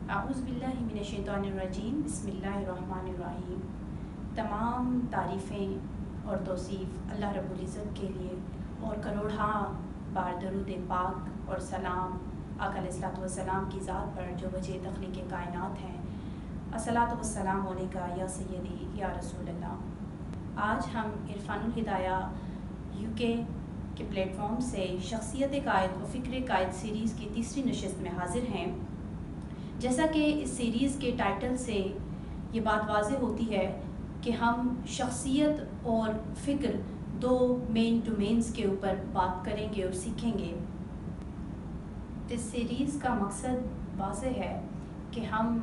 اعوذ باللہ من الشیطان الرجیم، بسم اللہ الرحمن الرحیم۔ تمام تعریفیں اور توصیف اللہ رب العزت کے لیے، اور کروڑہاں بار درود پاک اور سلام آقا علیہ الصلوۃ والسلام کی ذات پر جو وجہ تخلیق کائنات ہیں۔ الصلاۃ والسلام علیکہ یا سیدی یا رسول اللہ۔ آج ہم عرفان الہدایہ UK کے پلیٹ فارم سے شخصیت قائد و فکر قائد سیریز کی تیسری نشست میں حاضر ہیں۔ جیسا کہ اس سیریز کے ٹائٹل سے یہ بات واضح ہوتی ہے کہ ہم شخصیت اور فکر دو مین ڈومینز کے اوپر بات کریں گے اور سیکھیں گے۔ اس سیریز کا مقصد واضح ہے کہ ہم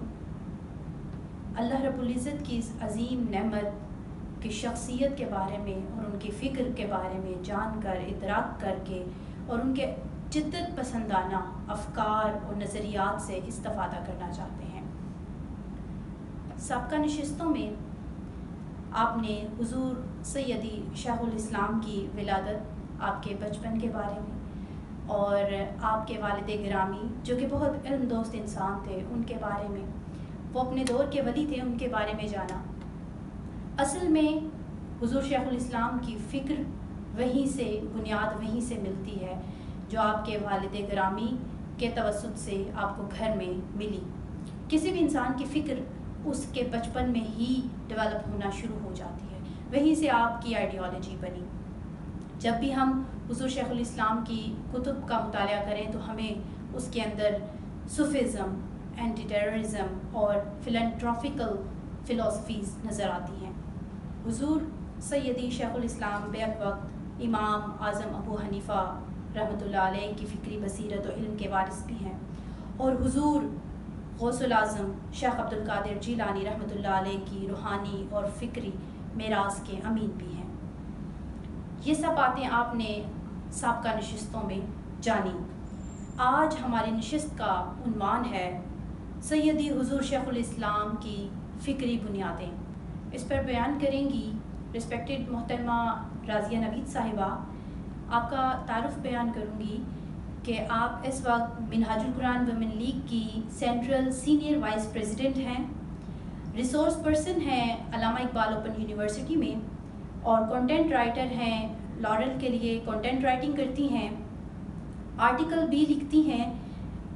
اللہ رب العزت کی اس عظیم نعمت کی شخصیت کے بارے میں اور ان کی فکر کے بارے میں جان کر، ادراک کر کے، اور ان کے جدت پسندانہ افکار اور نظریات سے استفادہ کرنا چاہتے ہیں۔ سابقہ نشستوں میں آپ نے حضور سیدی شیخ الاسلام کی ولادت، آپ کے بچپن کے بارے میں، اور آپ کے والد گرامی جو کہ بہت علم دوست انسان تھے ان کے بارے میں، وہ اپنے دور کے ولی تھے، ان کے بارے میں جانا۔ اصل میں حضور شیخ الاسلام کی فکر وہیں سے، بنیاد وہیں سے ملتی ہے جو آپ کے والد گرامی کے توسط سے آپ کو گھر میں ملی۔ کسی بھی انسان کی فکر اس کے بچپن میں ہی ڈیولپ ہونا شروع ہو جاتی ہے، وہیں سے آپ کی آئیڈیالوجی بنی۔ جب بھی ہم حضور شیخ الاسلام کی کتب کا مطالعہ کریں تو ہمیں اس کے اندر صوفیزم، اینٹی ٹیررزم اور فلانتھروپیکل فلاسفیز نظر آتی ہیں۔ حضور سیدی شیخ الاسلام بیک وقت امام اعظم ابو حنیفہ رحمۃ اللہ علیہ کی فکری بصیرت و علم کے وارث بھی ہیں، اور حضور غوث العظم شیخ عبد القادر جیلانی رحمۃ اللہ علیہ کی روحانی اور فکری میراث کے امین بھی ہیں۔ یہ سب باتیں آپ نے سابقہ نشستوں میں جانی۔ آج ہماری نشست کا عنوان ہے سیدی حضور شیخ الاسلام کی فکری بنیادیں۔ اس پر بیان کریں گی رسپیکٹڈ محترمہ راضیہ نوید صاحبہ۔ آپ کا تعارف بیان کروں گی کہ آپ اس وقت منہاج القرآن ویمن لیگ کی سینٹرل سینئر وائس پریزیڈنٹ ہیں، ریسورس پرسن ہیں علامہ اقبال اوپن یونیورسٹی میں، اور کنٹینٹ رائٹر ہیں، لارل کے لیے کنٹینٹ رائٹنگ کرتی ہیں، آرٹیکل بھی لکھتی ہیں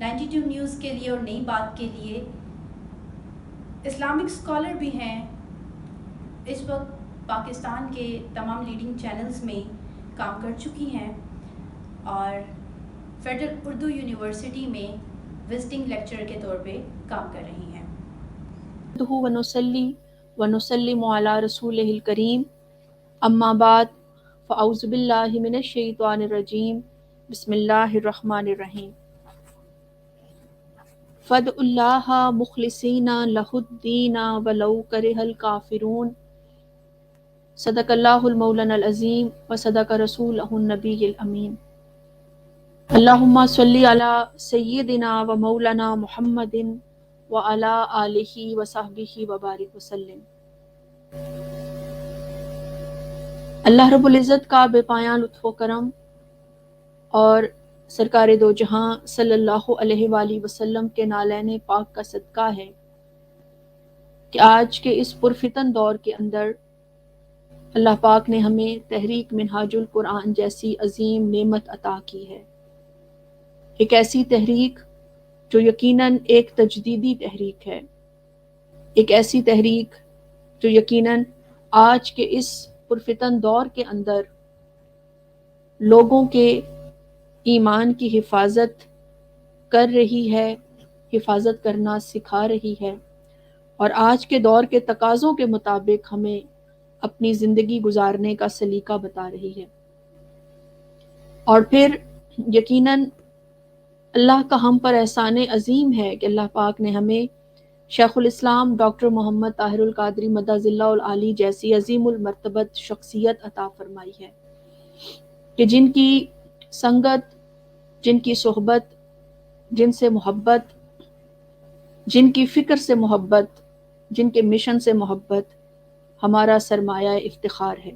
92 نیوز کے لیے اور نئی بات کے لیے، اسلامک اسکالر بھی ہیں، اس وقت پاکستان کے تمام لیڈنگ چینلز میں کام کر چکی ہیں، اور فیڈرل اردو یونیورسٹی میں وزٹنگ لیکچرر کے طور پہ کام کر رہی ہیں۔ ونصلی ونسلم علی رسولہ الکریم، اما بعد فاعوذ باللہ من الشیطان الرجیم، بسم اللہ الرحمن الرحیم۔ فادعوا اللہ مخلصین لہ الدین ولو کرہ الکافرون، صدق اللہ المولانا العظیم وصدق رسولہ النبی الامین۔ اللہم صلی علی سیدنا و مولانا محمد وعلی آلہ وصحبہ وبارک وسلم۔ اللہ رب العزت کا بے پایاں لطف و کرم اور سرکار دو جہاں صلی اللہ علیہ وآلہ وسلم کے نالین پاک کا صدقہ ہے کہ آج کے اس پرفتن دور کے اندر اللہ پاک نے ہمیں تحریک منہاج القرآن جیسی عظیم نعمت عطا کی ہے۔ ایک ایسی تحریک جو یقیناً ایک تجدیدی تحریک ہے، ایک ایسی تحریک جو یقیناً آج کے اس پرفتن دور کے اندر لوگوں کے ایمان کی حفاظت کر رہی ہے، حفاظت کرنا سکھا رہی ہے، اور آج کے دور کے تقاضوں کے مطابق ہمیں اپنی زندگی گزارنے کا سلیقہ بتا رہی ہے۔ اور پھر یقیناً اللہ کا ہم پر احسان عظیم ہے کہ اللہ پاک نے ہمیں شیخ الاسلام ڈاکٹر محمد طاہر القادری مدظ اللہ العالی جیسی عظیم المرتبت شخصیت عطا فرمائی ہے کہ جن کی سنگت، جن کی صحبت، جن سے محبت، جن کی فکر سے محبت، جن کے مشن سے محبت ہمارا سرمایہ افتخار ہے۔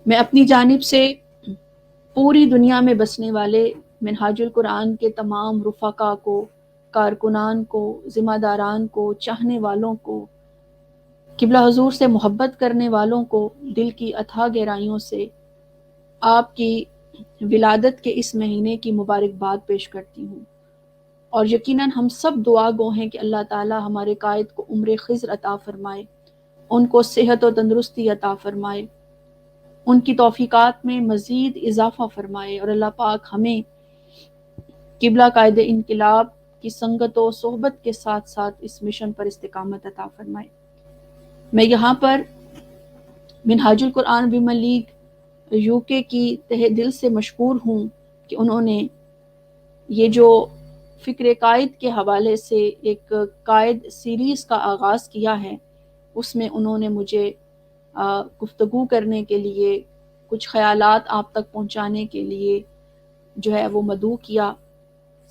میں اپنی جانب سے پوری دنیا میں بسنے والے منہاج القرآن کے تمام رفقا کو، کارکنان کو، ذمہ داران کو، چاہنے والوں کو، قبلہ حضور سے محبت کرنے والوں کو دل کی اتھاہ گہرائیوں سے آپ کی ولادت کے اس مہینے کی مبارکباد پیش کرتی ہوں، اور یقیناً ہم سب دعا گو ہیں کہ اللہ تعالی ہمارے قائد کو عمر خضر عطا فرمائے، ان کو صحت و تندرستی عطا فرمائے، ان کی توفیقات میں مزید اضافہ فرمائے، اور اللہ پاک ہمیں قبلہ قائد انقلاب کی سنگت و صحبت کے ساتھ ساتھ اس مشن پر استقامت عطا فرمائے۔ میں یہاں پر منہاج القرآن ویمن لیگ یو کے کی تہہ دل سے مشکور ہوں کہ انہوں نے یہ جو فکر قائد کے حوالے سے ایک قائد سیریز کا آغاز کیا ہے، اس میں انہوں نے مجھے گفتگو کرنے کے لیے، کچھ خیالات آپ تک پہنچانے کے لیے جو ہے وہ مدعو کیا۔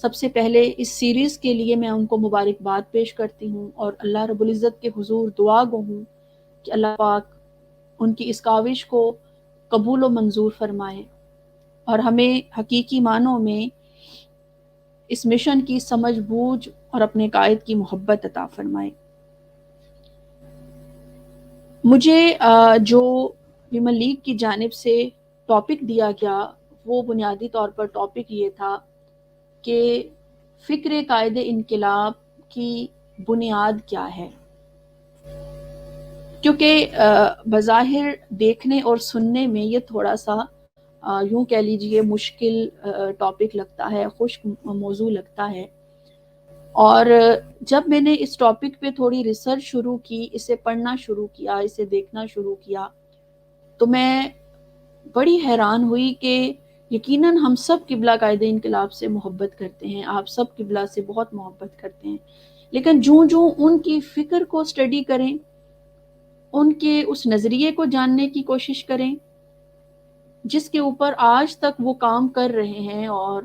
سب سے پہلے اس سیریز کے لیے میں ان کو مبارکباد پیش کرتی ہوں، اور اللہ رب العزت کے حضور دعا گو ہوں کہ اللہ پاک ان کی اس کاوش کو قبول و منظور فرمائے، اور ہمیں حقیقی معنوں میں اس مشن کی سمجھ بوجھ اور اپنے قائد کی محبت عطا فرمائے۔ مجھے جو ویمن لیگ کی جانب سے ٹاپک دیا گیا، وہ بنیادی طور پر ٹاپک یہ تھا کہ فکر قائد انقلاب کی بنیاد کیا ہے، کیونکہ بظاہر دیکھنے اور سننے میں یہ تھوڑا سا یوں کہہ لیجئے مشکل ٹاپک لگتا ہے، خشک موضوع لگتا ہے، اور جب میں نے اس ٹاپک پہ تھوڑی ریسرچ شروع کی، اسے پڑھنا شروع کیا، اسے دیکھنا شروع کیا، تو میں بڑی حیران ہوئی کہ یقیناً ہم سب قبلہ قائد انقلاب سے محبت کرتے ہیں، آپ سب قبلہ سے بہت محبت کرتے ہیں، لیکن جوں ان کی فکر کو سٹڈی کریں، ان کے اس نظریے کو جاننے کی کوشش کریں جس کے اوپر آج تک وہ کام کر رہے ہیں، اور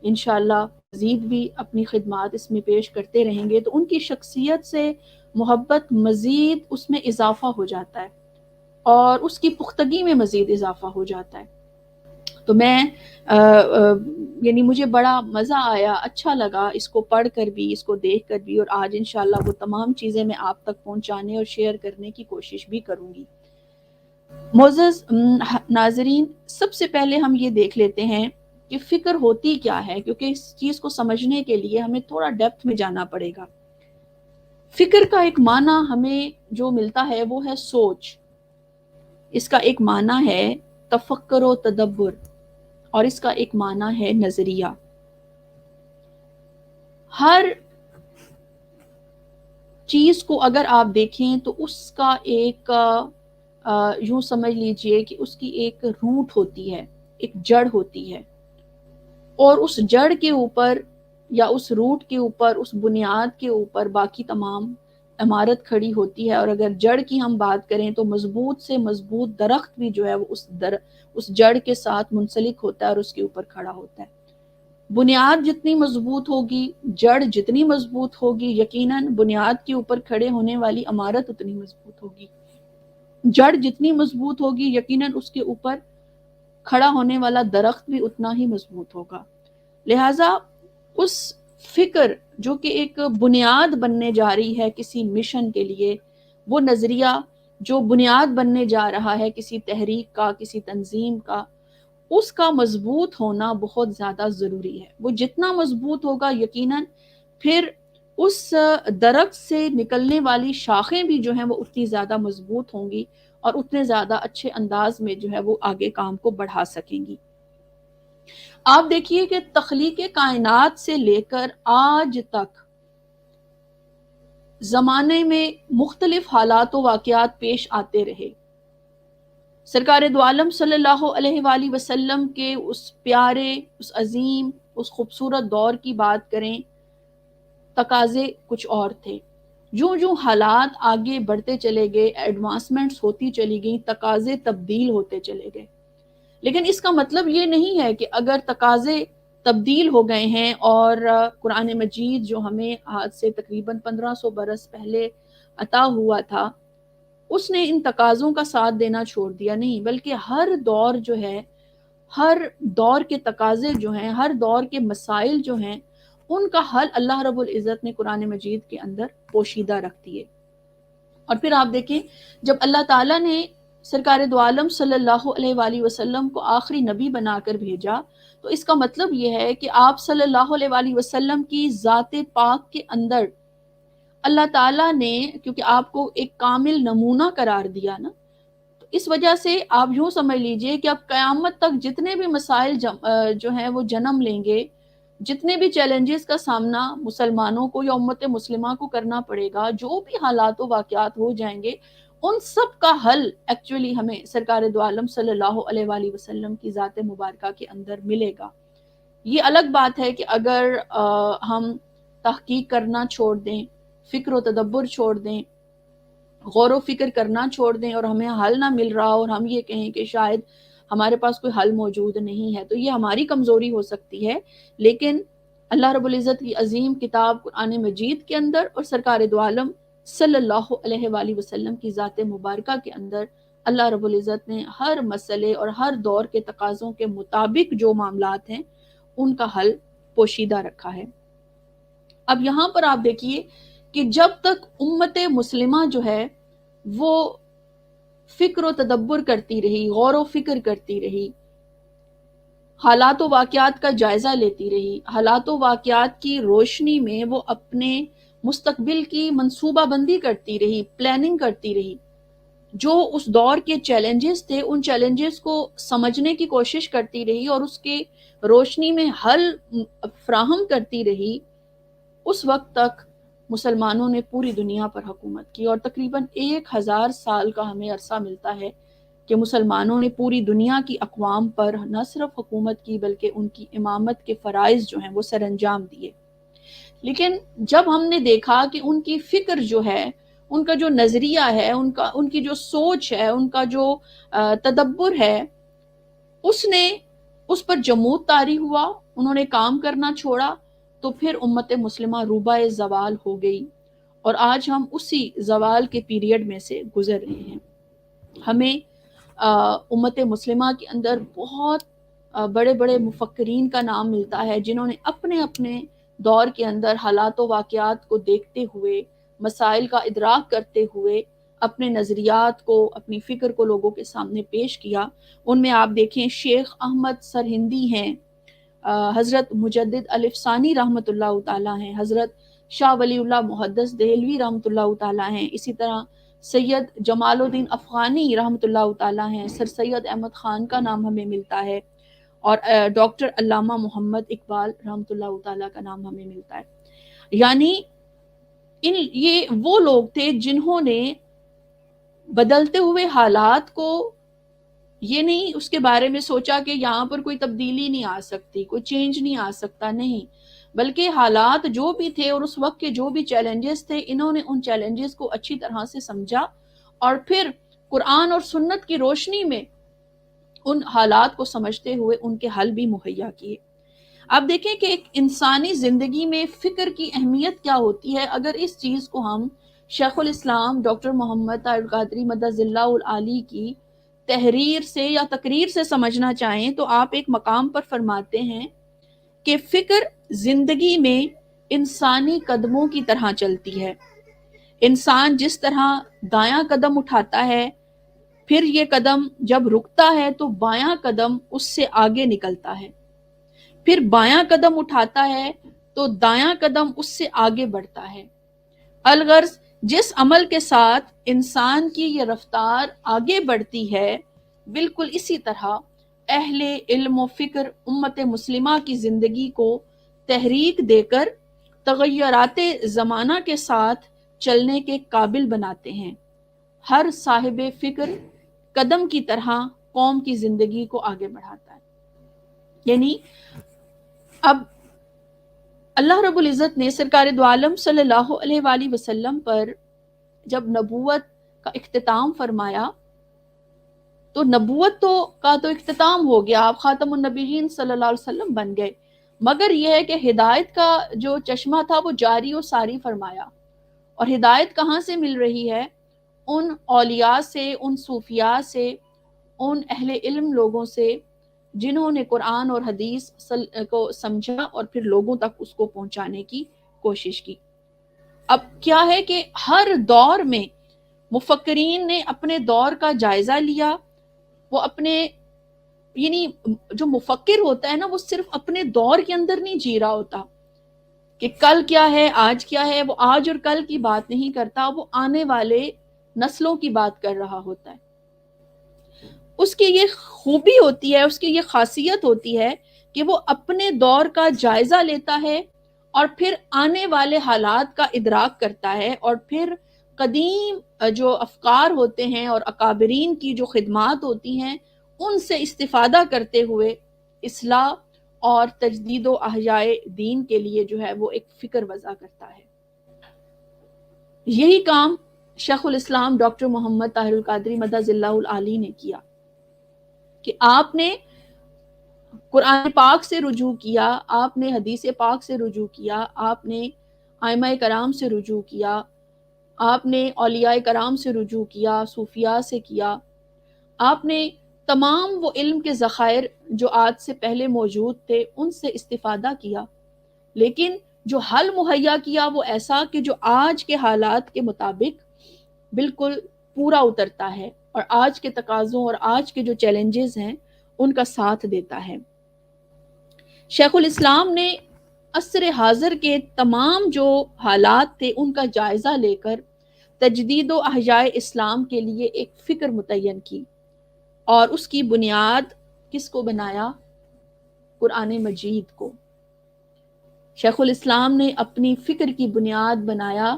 انشاءاللہ مزید بھی اپنی خدمات اس میں پیش کرتے رہیں گے، تو ان کی شخصیت سے محبت مزید اس میں اضافہ ہو جاتا ہے، اور اس کی پختگی میں مزید اضافہ ہو جاتا ہے۔ تو میں یعنی مجھے بڑا مزہ آیا، اچھا لگا اس کو پڑھ کر بھی، اس کو دیکھ کر بھی، اور آج انشاءاللہ وہ تمام چیزیں میں آپ تک پہنچانے اور شیئر کرنے کی کوشش بھی کروں گی۔ معزز ناظرین، سب سے پہلے ہم یہ دیکھ لیتے ہیں کہ فکر ہوتی کیا ہے، کیونکہ اس چیز کو سمجھنے کے لیے ہمیں تھوڑا ڈیپتھ میں جانا پڑے گا۔ فکر کا ایک معنی ہمیں جو ملتا ہے وہ ہے سوچ، اس کا ایک معنی ہے تفکر و تدبر، اور اس کا ایک معنی ہے نظریہ۔ ہر چیز کو اگر آپ دیکھیں تو اس کا ایک یوں سمجھ لیجئے کہ اس کی ایک روٹ ہوتی ہے، ایک جڑ ہوتی ہے، اور اس جڑ کے اوپر یا اس روٹ کے اوپر، اس بنیاد کے اوپر باقی تمام عمارت کھڑی ہوتی ہے۔ اور اگر جڑ کی ہم بات کریں تو مضبوط سے مضبوط درخت بھی جو ہے وہ اس جڑ کے ساتھ منسلک ہوتا ہے اور اس کے اوپر کھڑا ہوتا ہے۔ بنیاد جتنی مضبوط ہوگی، جڑ جتنی مضبوط ہوگی، یقیناً بنیاد کے اوپر کھڑے ہونے والی عمارت اتنی مضبوط ہوگی۔ جڑ جتنی مضبوط ہوگی، یقیناً اس کے اوپر کھڑا ہونے والا درخت بھی اتنا ہی مضبوط ہوگا۔ لہٰذا اس فکر جو کہ ایک بنیاد بننے جا رہی ہے کسی مشن کے لیے، وہ نظریہ جو بنیاد بننے جا رہا ہے کسی تحریک کا، کسی تنظیم کا، اس کا مضبوط ہونا بہت زیادہ ضروری ہے۔ وہ جتنا مضبوط ہوگا، یقیناً پھر اس درخت سے نکلنے والی شاخیں بھی جو ہیں وہ اتنی زیادہ مضبوط ہوں گی، اور اتنے زیادہ اچھے انداز میں جو ہے وہ آگے کام کو بڑھا سکیں گی۔ آپ دیکھیے کہ تخلیق کائنات سے لے کر آج تک زمانے میں مختلف حالات و واقعات پیش آتے رہے۔ سرکار دو عالم صلی اللہ علیہ وآلہ وسلم کے اس پیارے، اس عظیم، اس خوبصورت دور کی بات کریں، تقاضے کچھ اور تھے۔ جو حالات آگے بڑھتے چلے گئے، ایڈوانسمنٹس ہوتی چلی گئیں، تقاضے تبدیل ہوتے چلے گئے۔ لیکن اس کا مطلب یہ نہیں ہے کہ اگر تقاضے تبدیل ہو گئے ہیں اور قرآن مجید جو ہمیں آج سے تقریباً 1500 برس پہلے عطا ہوا تھا، اس نے ان تقاضوں کا ساتھ دینا چھوڑ دیا، نہیں، بلکہ ہر دور جو ہے، ہر دور کے تقاضے جو ہیں، ہر دور کے مسائل جو ہیں، ان کا حل اللہ رب العزت نے قرآن مجید کے اندر پوشیدہ رکھ دیے۔ اور پھر آپ دیکھیں جب اللہ تعالیٰ نے سرکار دو عالم صلی اللہ علیہ وآلہ وسلم کو آخری نبی بنا کر بھیجا، تو اس کا مطلب یہ ہے کہ آپ صلی اللہ علیہ وآلہ وسلم کی ذات پاک کے اندر اللہ تعالیٰ نے، کیونکہ آپ کو ایک کامل نمونہ قرار دیا نا، تو اس وجہ سے آپ یوں سمجھ لیجئے کہ اب قیامت تک جتنے بھی مسائل جو ہیں وہ جنم لیں گے، جتنے بھی چیلنجز کا سامنا مسلمانوں کو یا امت مسلمہ کو کرنا پڑے گا، جو بھی حالات و واقعات ہو جائیں گے، ان سب کا حل ایکچولی ہمیں سرکار دو عالم صلی اللہ علیہ وآلہ وسلم کی ذات مبارکہ کے اندر ملے گا۔ یہ الگ بات ہے کہ اگر ہم تحقیق کرنا چھوڑ دیں، فکر و تدبر چھوڑ دیں، غور و فکر کرنا چھوڑ دیں اور ہمیں حل نہ مل رہا اور ہم یہ کہیں کہ شاید ہمارے پاس کوئی حل موجود نہیں ہے، تو یہ ہماری کمزوری ہو سکتی ہے، لیکن اللہ رب العزت کی عظیم کتاب قرآن مجید کے اندر اور سرکار دو عالم صلی اللہ علیہ وآلہ وسلم کی ذات مبارکہ کے اندر اللہ رب العزت نے ہر مسئلے اور ہر دور کے تقاضوں کے مطابق جو معاملات ہیں ان کا حل پوشیدہ رکھا ہے۔ اب یہاں پر آپ دیکھیے کہ جب تک امت مسلمہ جو ہے وہ فکر و تدبر کرتی رہی، غور و فکر کرتی رہی، حالات و واقعات کا جائزہ لیتی رہی، حالات و واقعات کی روشنی میں وہ اپنے مستقبل کی منصوبہ بندی کرتی رہی، پلاننگ کرتی رہی، جو اس دور کے چیلنجز تھے ان چیلنجز کو سمجھنے کی کوشش کرتی رہی اور اس کے روشنی میں حل فراہم کرتی رہی، اس وقت تک مسلمانوں نے پوری دنیا پر حکومت کی، اور تقریباً 1000 سال کا ہمیں عرصہ ملتا ہے کہ مسلمانوں نے پوری دنیا کی اقوام پر نہ صرف حکومت کی بلکہ ان کی امامت کے فرائض جو ہیں وہ سر انجام دیے۔ لیکن جب ہم نے دیکھا کہ ان کی فکر جو ہے، ان کا جو نظریہ ہے، ان کی جو سوچ ہے، ان کا جو تدبر ہے، اس پر جمود طاری ہوا، انہوں نے کام کرنا چھوڑا، تو پھر امت مسلمہ روبہ زوال ہو گئی، اور آج ہم اسی زوال کے پیریڈ میں سے گزر رہے ہیں۔ ہمیں امت مسلمہ کے اندر بہت بڑے بڑے مفکرین کا نام ملتا ہے جنہوں نے اپنے اپنے دور کے اندر حالات و واقعات کو دیکھتے ہوئے، مسائل کا ادراک کرتے ہوئے اپنے نظریات کو، اپنی فکر کو لوگوں کے سامنے پیش کیا۔ ان میں آپ دیکھیں شیخ احمد سرہندی ہیں، حضرت مجدد الف ثانی رحمۃ اللہ تعالیٰ ہیں، حضرت شاہ ولی اللہ محدث دہلوی رحمۃ اللہ تعالیٰ ہیں، اسی طرح سید جمال الدین افغانی رحمۃ اللہ تعالیٰ ہیں، سر سید احمد خان کا نام ہمیں ملتا ہے، اور ڈاکٹر علامہ محمد اقبال رحمۃ اللہ تعالیٰ کا نام ہمیں ملتا ہے۔ یعنی یہ وہ لوگ تھے جنہوں نے بدلتے ہوئے حالات کو یہ نہیں اس کے بارے میں سوچا کہ یہاں پر کوئی تبدیلی نہیں آ سکتی، کوئی چینج نہیں آ سکتا، نہیں، بلکہ حالات جو بھی تھے اور اس وقت کے جو بھی چیلنجز تھے، انہوں نے ان چیلنجز کو اچھی طرح سے سمجھا اور پھر قرآن اور سنت کی روشنی میں ان حالات کو سمجھتے ہوئے ان کے حل بھی مہیا کیے۔ آپ دیکھیں کہ ایک انسانی زندگی میں فکر کی اہمیت کیا ہوتی ہے۔ اگر اس چیز کو ہم شیخ الاسلام ڈاکٹر محمد طاہر القادری مدظ اللہ العالی کی تحریر سے یا تقریر سے سمجھنا چاہیں تو آپ ایک مقام پر فرماتے ہیں کہ فکر زندگی میں انسانی قدموں کی طرح چلتی ہے۔ انسان جس طرح دایاں قدم اٹھاتا ہے، پھر یہ قدم جب رکتا ہے تو بایاں قدم اس سے آگے نکلتا ہے، پھر بایاں قدم اٹھاتا ہے تو دایاں قدم اس سے آگے بڑھتا ہے۔ الغرض جس عمل کے ساتھ انسان کی یہ رفتار آگے بڑھتی ہے، بالکل اسی طرح اہل علم و فکر امت مسلمہ کی زندگی کو تحریک دے کر تغیرات زمانہ کے ساتھ چلنے کے قابل بناتے ہیں۔ ہر صاحب فکر قدم کی طرح قوم کی زندگی کو آگے بڑھاتا ہے۔ یعنی اب اللہ رب العزت نے سرکار دو عالم صلی اللہ علیہ وآلہ وسلم پر جب نبوت کا اختتام فرمایا تو نبوت کا تو اختتام ہو گیا، آپ خاتم النبیین صلی اللہ علیہ وسلم بن گئے، مگر یہ ہے کہ ہدایت کا جو چشمہ تھا وہ جاری و ساری فرمایا۔ اور ہدایت کہاں سے مل رہی ہے؟ ان اولیاء سے، ان صوفیاء سے، ان اہل علم لوگوں سے جنہوں نے قرآن اور حدیث کو سمجھا اور پھر لوگوں تک اس کو پہنچانے کی کوشش کی۔ اب کیا ہے کہ ہر دور میں مفکرین نے اپنے دور کا جائزہ لیا، وہ اپنے یعنی جو مفکر ہوتا ہے نا وہ صرف اپنے دور کے اندر نہیں جی رہا ہوتا کہ کل کیا ہے آج کیا ہے، وہ آج اور کل کی بات نہیں کرتا، وہ آنے والے نسلوں کی بات کر رہا ہوتا ہے۔ اس کی یہ خوبی ہوتی ہے، اس کی یہ خاصیت ہوتی ہے کہ وہ اپنے دور کا جائزہ لیتا ہے اور پھر آنے والے حالات کا ادراک کرتا ہے، اور پھر قدیم جو افکار ہوتے ہیں اور اکابرین کی جو خدمات ہوتی ہیں ان سے استفادہ کرتے ہوئے اصلاح اور تجدید و احیاء دین کے لیے جو ہے وہ ایک فکر وضع کرتا ہے۔ یہی کام شیخ الاسلام ڈاکٹر محمد طاہر القادری مدظ اللہ العالی نے کیا کہ آپ نے قرآن پاک سے رجوع کیا، آپ نے حدیث پاک سے رجوع کیا، آپ نے ائمہ کرام سے رجوع کیا، آپ نے اولیاء کرام سے رجوع کیا، صوفیاء سے کیا، آپ نے تمام وہ علم کے ذخائر جو آج سے پہلے موجود تھے ان سے استفادہ کیا، لیکن جو حل مہیا کیا وہ ایسا کہ جو آج کے حالات کے مطابق بالکل پورا اترتا ہے اور آج کے تقاضوں اور آج کے جو چیلنجز ہیں ان کا ساتھ دیتا ہے۔ شیخ الاسلام نے عصر حاضر کے تمام جو حالات تھے ان کا جائزہ لے کر تجدید و احیاء اسلام کے لیے ایک فکر متعین کی، اور اس کی بنیاد کس کو بنایا؟ قرآن مجید کو۔ شیخ الاسلام نے اپنی فکر کی بنیاد بنایا،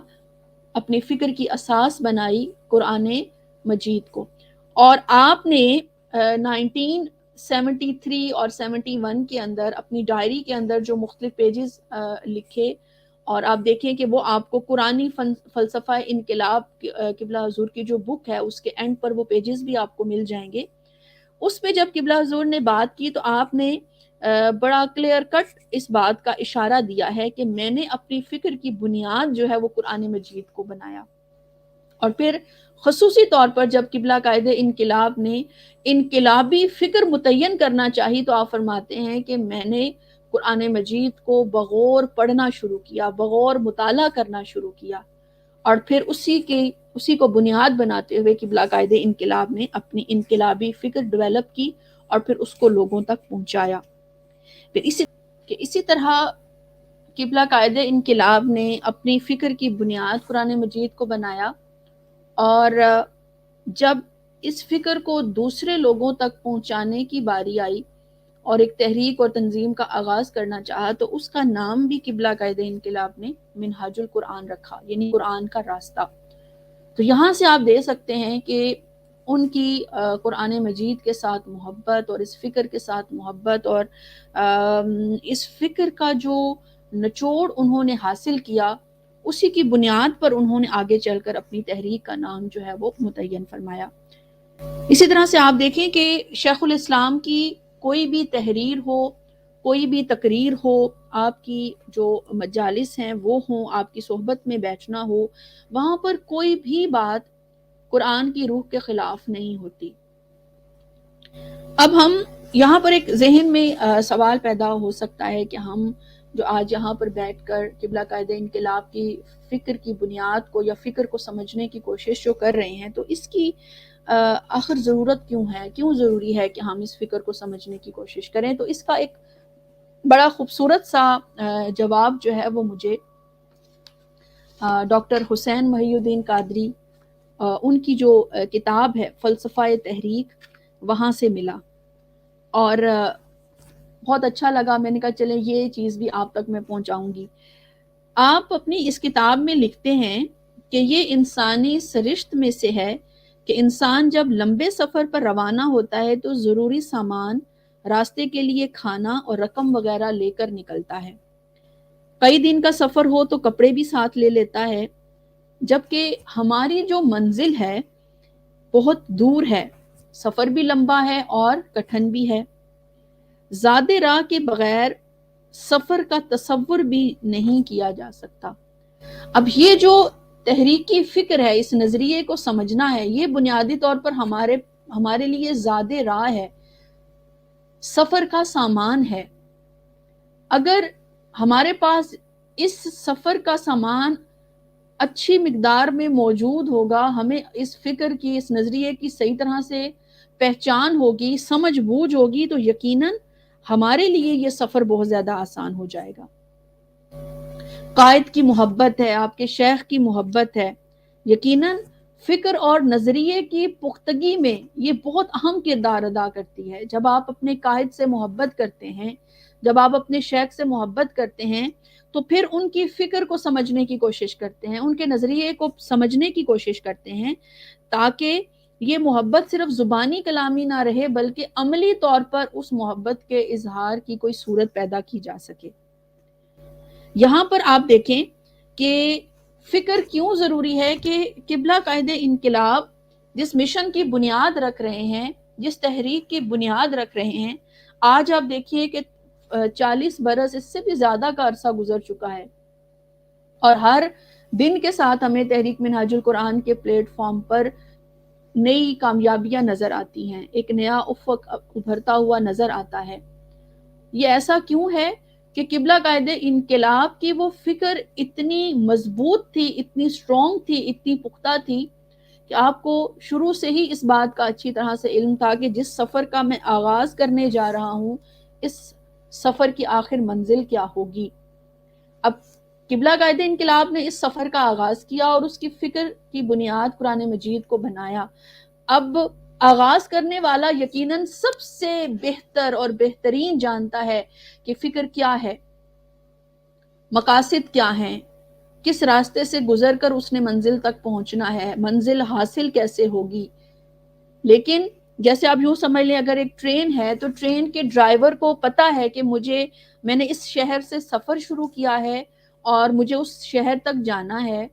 اپنی فکر کی اساس بنائی قرآن مجید کو، اور آپ نے 1973 اور 71 کے اندر اپنی ڈائری کے اندر جو مختلف پیجز لکھے، اور آپ دیکھیں کہ وہ آپ کو قرآنی فلسفہ انقلاب قبلہ حضور کی جو بک ہے اس کے اینڈ پر وہ پیجز بھی آپ کو مل جائیں گے۔ اس پہ جب قبلہ حضور نے بات کی تو آپ نے بڑا کلیئر کٹ اس بات کا اشارہ دیا ہے کہ میں نے اپنی فکر کی بنیاد جو ہے وہ قرآن مجید کو بنایا، اور پھر خصوصی طور پر جب قبلہ قائد انقلاب نے انقلابی فکر متعین کرنا چاہی تو آپ فرماتے ہیں کہ میں نے قرآن مجید کو بغور پڑھنا شروع کیا، بغور مطالعہ کرنا شروع کیا، اور پھر اسی کو بنیاد بناتے ہوئے قبلہ قائد انقلاب نے اپنی انقلابی فکر ڈیولپ کی اور پھر اس کو لوگوں تک پہنچایا۔ پھر اسی طرح قبلہ قائد انقلاب نے اپنی فکر کی بنیاد قرآن مجید کو بنایا، اور جب اس فکر کو دوسرے لوگوں تک پہنچانے کی باری آئی اور ایک تحریک اور تنظیم کا آغاز کرنا چاہا تو اس کا نام بھی قبلہ قائد انقلاب نے منہاج القرآن رکھا، یعنی قرآن کا راستہ۔ تو یہاں سے آپ دیکھ سکتے ہیں کہ ان کی قرآن مجید کے ساتھ محبت اور اس فکر کے ساتھ محبت اور اس فکر کا جو نچوڑ انہوں نے حاصل کیا اسی کی بنیاد پر انہوں نے آگے چل کر اپنی تحریک کا نام جو ہے وہ متعین فرمایا۔ اسی طرح سے آپ دیکھیں کہ شیخ الاسلام کی کوئی بھی تحریر ہو، کوئی بھی تقریر ہو، آپ کی جو مجالس ہیں وہ ہوں، آپ کی صحبت میں بیٹھنا ہو، وہاں پر کوئی بھی بات قرآن کی روح کے خلاف نہیں ہوتی۔ اب ہم یہاں پر ایک ذہن میں سوال پیدا ہو سکتا ہے کہ ہم جو آج یہاں پر بیٹھ کر قبلہ قائد انقلاب کی فکر کی بنیاد کو یا فکر کو سمجھنے کی کوشش جو کر رہے ہیں تو اس کی آخر ضرورت کیوں ہے، کیوں ضروری ہے کہ ہم اس فکر کو سمجھنے کی کوشش کریں؟ تو اس کا ایک بڑا خوبصورت سا جواب جو ہے وہ مجھے ڈاکٹر حسین محی الدین قادری ان کی جو کتاب ہے فلسفہ تحریک وہاں سے ملا، اور بہت اچھا لگا۔ میں نے کہا چلیں یہ چیز بھی آپ تک میں پہنچاؤں گی۔ آپ اپنی اس کتاب میں لکھتے ہیں کہ یہ انسانی سرشت میں سے ہے کہ انسان جب لمبے سفر پر روانہ ہوتا ہے تو ضروری سامان، راستے کے لیے کھانا اور رقم وغیرہ لے کر نکلتا ہے۔ کئی دن کا سفر ہو تو کپڑے بھی ساتھ لے لیتا ہے، جبکہ ہماری جو منزل ہے بہت دور ہے، سفر بھی لمبا ہے اور کٹھن بھی ہے۔ زیادہ راہ کے بغیر سفر کا تصور بھی نہیں کیا جا سکتا۔ اب یہ جو تحریکی فکر ہے، اس نظریے کو سمجھنا ہے، یہ بنیادی طور پر ہمارے لیے زیادہ راہ ہے۔ سفر کا سامان ہے. اگر ہمارے پاس اس سفر کا سامان اچھی مقدار میں موجود ہوگا، ہمیں اس فکر کی، اس نظریے کی صحیح طرح سے پہچان ہوگی، سمجھ بوجھ ہوگی، تو یقیناً ہمارے لیے یہ سفر بہت زیادہ آسان ہو جائے گا. قائد کی محبت ہے، آپ کے شیخ کی محبت ہے، یقیناً فکر اور نظریے کی پختگی میں یہ بہت اہم کردار ادا کرتی ہے. جب آپ اپنے قائد سے محبت کرتے ہیں، جب آپ اپنے شیخ سے محبت کرتے ہیں، تو پھر ان کی فکر کو سمجھنے کی کوشش کرتے ہیں، ان کے نظریے کو سمجھنے کی کوشش کرتے ہیں، تاکہ یہ محبت صرف زبانی کلامی نہ رہے بلکہ عملی طور پر اس محبت کے اظہار کی کوئی صورت پیدا کی جا سکے. یہاں پر آپ دیکھیں کہ فکر کیوں ضروری ہے کہ قبلہ قائد انقلاب جس مشن کی بنیاد رکھ رہے ہیں، جس تحریک کی بنیاد رکھ رہے ہیں، آج آپ دیکھیے کہ 40 برس، اس سے بھی زیادہ کا عرصہ گزر چکا ہے، اور ہر دن کے ساتھ ہمیں تحریک منہاج القرآن کے پلیٹ فارم پر نئی کامیابیاں نظر آتی ہیں، ایک نیا افق ابھرتا ہوا نظر آتا ہے. یہ ایسا کیوں ہے کہ قبلہ قائد انقلاب کی وہ فکر اتنی مضبوط تھی، اتنی سٹرونگ تھی، اتنی پختہ تھی کہ آپ کو شروع سے ہی اس بات کا اچھی طرح سے علم تھا کہ جس سفر کا میں آغاز کرنے جا رہا ہوں، اس سفر کی آخر منزل کیا ہوگی. اب قبلہ قائد انقلاب نے اس سفر کا آغاز کیا اور اس کی فکر کی بنیاد قرآن مجید کو بنایا. اب آغاز کرنے والا یقیناً سب سے بہتر اور بہترین جانتا ہے کہ فکر کیا ہے، مقاصد کیا ہیں، کس راستے سے گزر کر اس نے منزل تک پہنچنا ہے، منزل حاصل کیسے ہوگی. لیکن جیسے آپ یوں سمجھ لیں، اگر ایک ٹرین ہے تو ٹرین کے ڈرائیور کو پتا ہے کہ میں نے اس شہر سے سفر شروع کیا ہے اور مجھے اس شہر تک جانا ہے،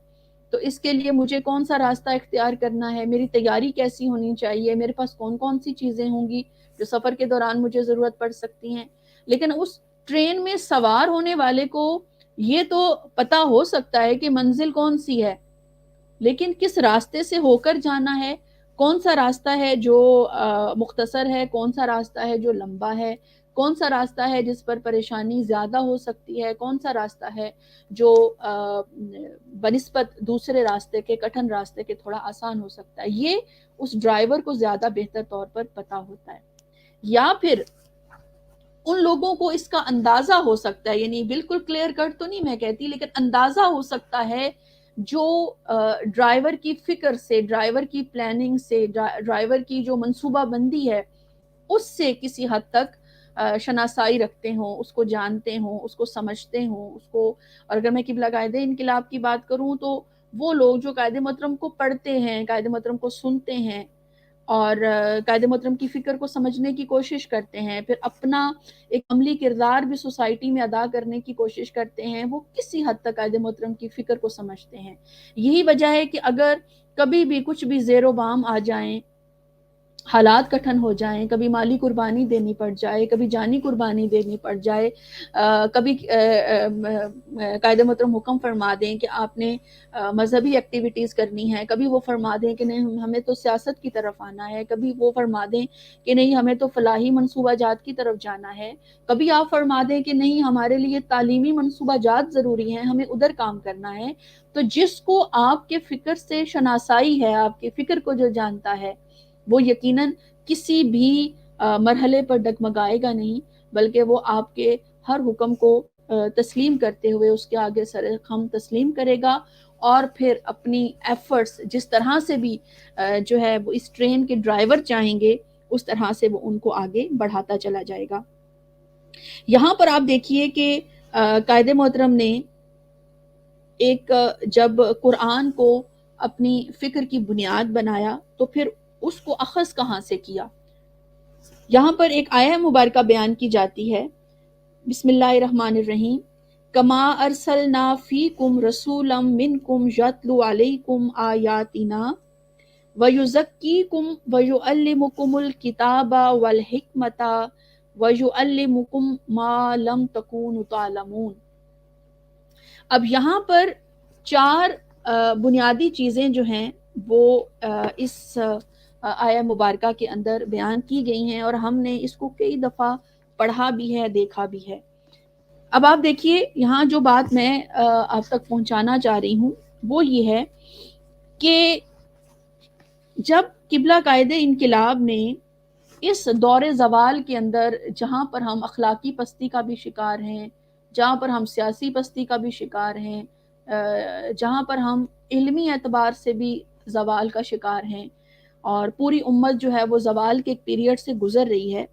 تو اس کے لیے مجھے کون سا راستہ اختیار کرنا ہے، میری تیاری کیسی ہونی چاہیے، میرے پاس کون کون سی چیزیں ہوں گی جو سفر کے دوران مجھے ضرورت پڑ سکتی ہیں. لیکن اس ٹرین میں سوار ہونے والے کو یہ تو پتا ہو سکتا ہے کہ منزل کون سی ہے، لیکن کس راستے سے ہو کر جانا ہے، کون سا راستہ ہے جو مختصر ہے، کون سا راستہ ہے جو لمبا ہے، کون سا راستہ ہے جس پر پریشانی زیادہ ہو سکتی ہے، کون سا راستہ ہے جو بنسبت دوسرے راستے کے، کٹھن راستے کے تھوڑا آسان ہو سکتا ہے. یہ اس ڈرائیور کو زیادہ بہتر طور پر پتا ہوتا ہے. یا پھر ان لوگوں کو اس کا اندازہ ہو سکتا ہے، یعنی بالکل کلیئر کٹ تو نہیں میں کہتی، لیکن اندازہ ہو سکتا ہے جو ڈرائیور کی فکر سے، ڈرائیور کی پلاننگ سے، ڈرائیور کی جو منصوبہ بندی ہے اس سے کسی حد تک شناسائی رکھتے ہوں، اس کو جانتے ہوں، اس کو سمجھتے ہوں، اس کو. اور اگر میں قبلہ قائد انقلاب کی بات کروں تو وہ لوگ جو قائد محترم کو پڑھتے ہیں، قائد محترم کو سنتے ہیں اور قائد محترم کی فکر کو سمجھنے کی کوشش کرتے ہیں، پھر اپنا ایک عملی کردار بھی سوسائٹی میں ادا کرنے کی کوشش کرتے ہیں، وہ کسی حد تک قائد محترم کی فکر کو سمجھتے ہیں. یہی وجہ ہے کہ اگر کبھی بھی کچھ بھی زیر و بام آ جائیں، حالات کٹھن ہو جائیں، کبھی مالی قربانی دینی پڑ جائے، کبھی جانی قربانی دینی پڑ جائے، کبھی قائد محترم حکم فرما دیں کہ آپ نے مذہبی ایکٹیویٹیز کرنی ہے، کبھی وہ فرما دیں کہ نہیں ہمیں تو سیاست کی طرف آنا ہے، کبھی وہ فرما دیں کہ نہیں ہمیں تو فلاحی منصوبہ جات کی طرف جانا ہے، کبھی آپ فرما دیں کہ نہیں ہمارے لیے تعلیمی منصوبہ جات ضروری ہیں، ہمیں ادھر کام کرنا ہے. تو جس کو آپ کے فکر سے شناسائی ہے، آپ کے فکر کو جو جانتا ہے، وہ یقیناً کسی بھی مرحلے پر ڈگمگائے گا نہیں، بلکہ وہ آپ کے ہر حکم کو تسلیم کرتے ہوئے اس کے آگے سر خم تسلیم کرے گا، اور پھر اپنی ایفرٹس جس طرح سے بھی جو ہے وہ اس ٹرین کے ڈرائیور چاہیں گے اس طرح سے وہ ان کو آگے بڑھاتا چلا جائے گا. یہاں پر آپ دیکھیے کہ قائد محترم نے ایک جب قرآن کو اپنی فکر کی بنیاد بنایا تو پھر اس کو اخذ کہاں سے کیا. یہاں پر ایک آیہ مبارکہ بیان کی جاتی ہے، بسم اللہ الرحمن الرحیم، کما ارسلنا فیکم رسولا منکم یتلو علیکم آیاتنا ویزکیکم ویعلمکم الکتاب والحکمت ویعلمکم ما لم تکونوا تعلمون. اب یہاں پر 4 بنیادی چیزیں جو ہیں وہ اس آیہ مبارکہ کے اندر بیان کی گئی ہیں، اور ہم نے اس کو کئی دفعہ پڑھا بھی ہے، دیکھا بھی ہے۔ اب آپ دیکھیے یہاں جو بات میں آپ تک پہنچانا چاہ رہی ہوں وہ یہ ہے کہ جب قبلہ قائد انقلاب نے اس دور زوال کے اندر، جہاں پر ہم اخلاقی پستی کا بھی شکار ہیں، جہاں پر ہم سیاسی پستی کا بھی شکار ہیں، جہاں پر ہم علمی اعتبار سے بھی زوال کا شکار ہیں، اور پوری امت جو ہے وہ زوال کے ایک پیریڈ سے گزر رہی ہے،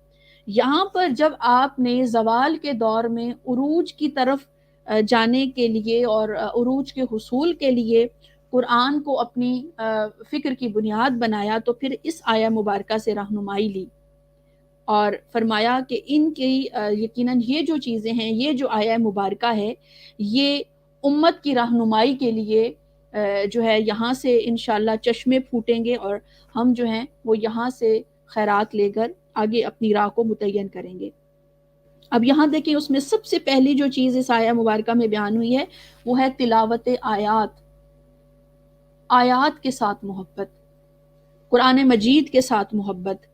یہاں پر جب آپ نے زوال کے دور میں عروج کی طرف جانے کے لیے اور عروج کے حصول کے لیے قرآن کو اپنی فکر کی بنیاد بنایا، تو پھر اس آیہ مبارکہ سے رہنمائی لی اور فرمایا کہ ان کی یقیناً یہ جو چیزیں ہیں، یہ جو آیہ مبارکہ ہے، یہ امت کی رہنمائی کے لیے جو ہے یہاں سے انشاءاللہ چشمے پھوٹیں گے، اور ہم جو ہیں وہ یہاں سے خیرات لے کر آگے اپنی راہ کو متعین کریں گے۔ اب یہاں دیکھیں اس میں سب سے پہلی جو چیز اس آیہ مبارکہ میں بیان ہوئی ہے وہ ہے تلاوت آیات، آیات کے ساتھ محبت، قرآن مجید کے ساتھ محبت۔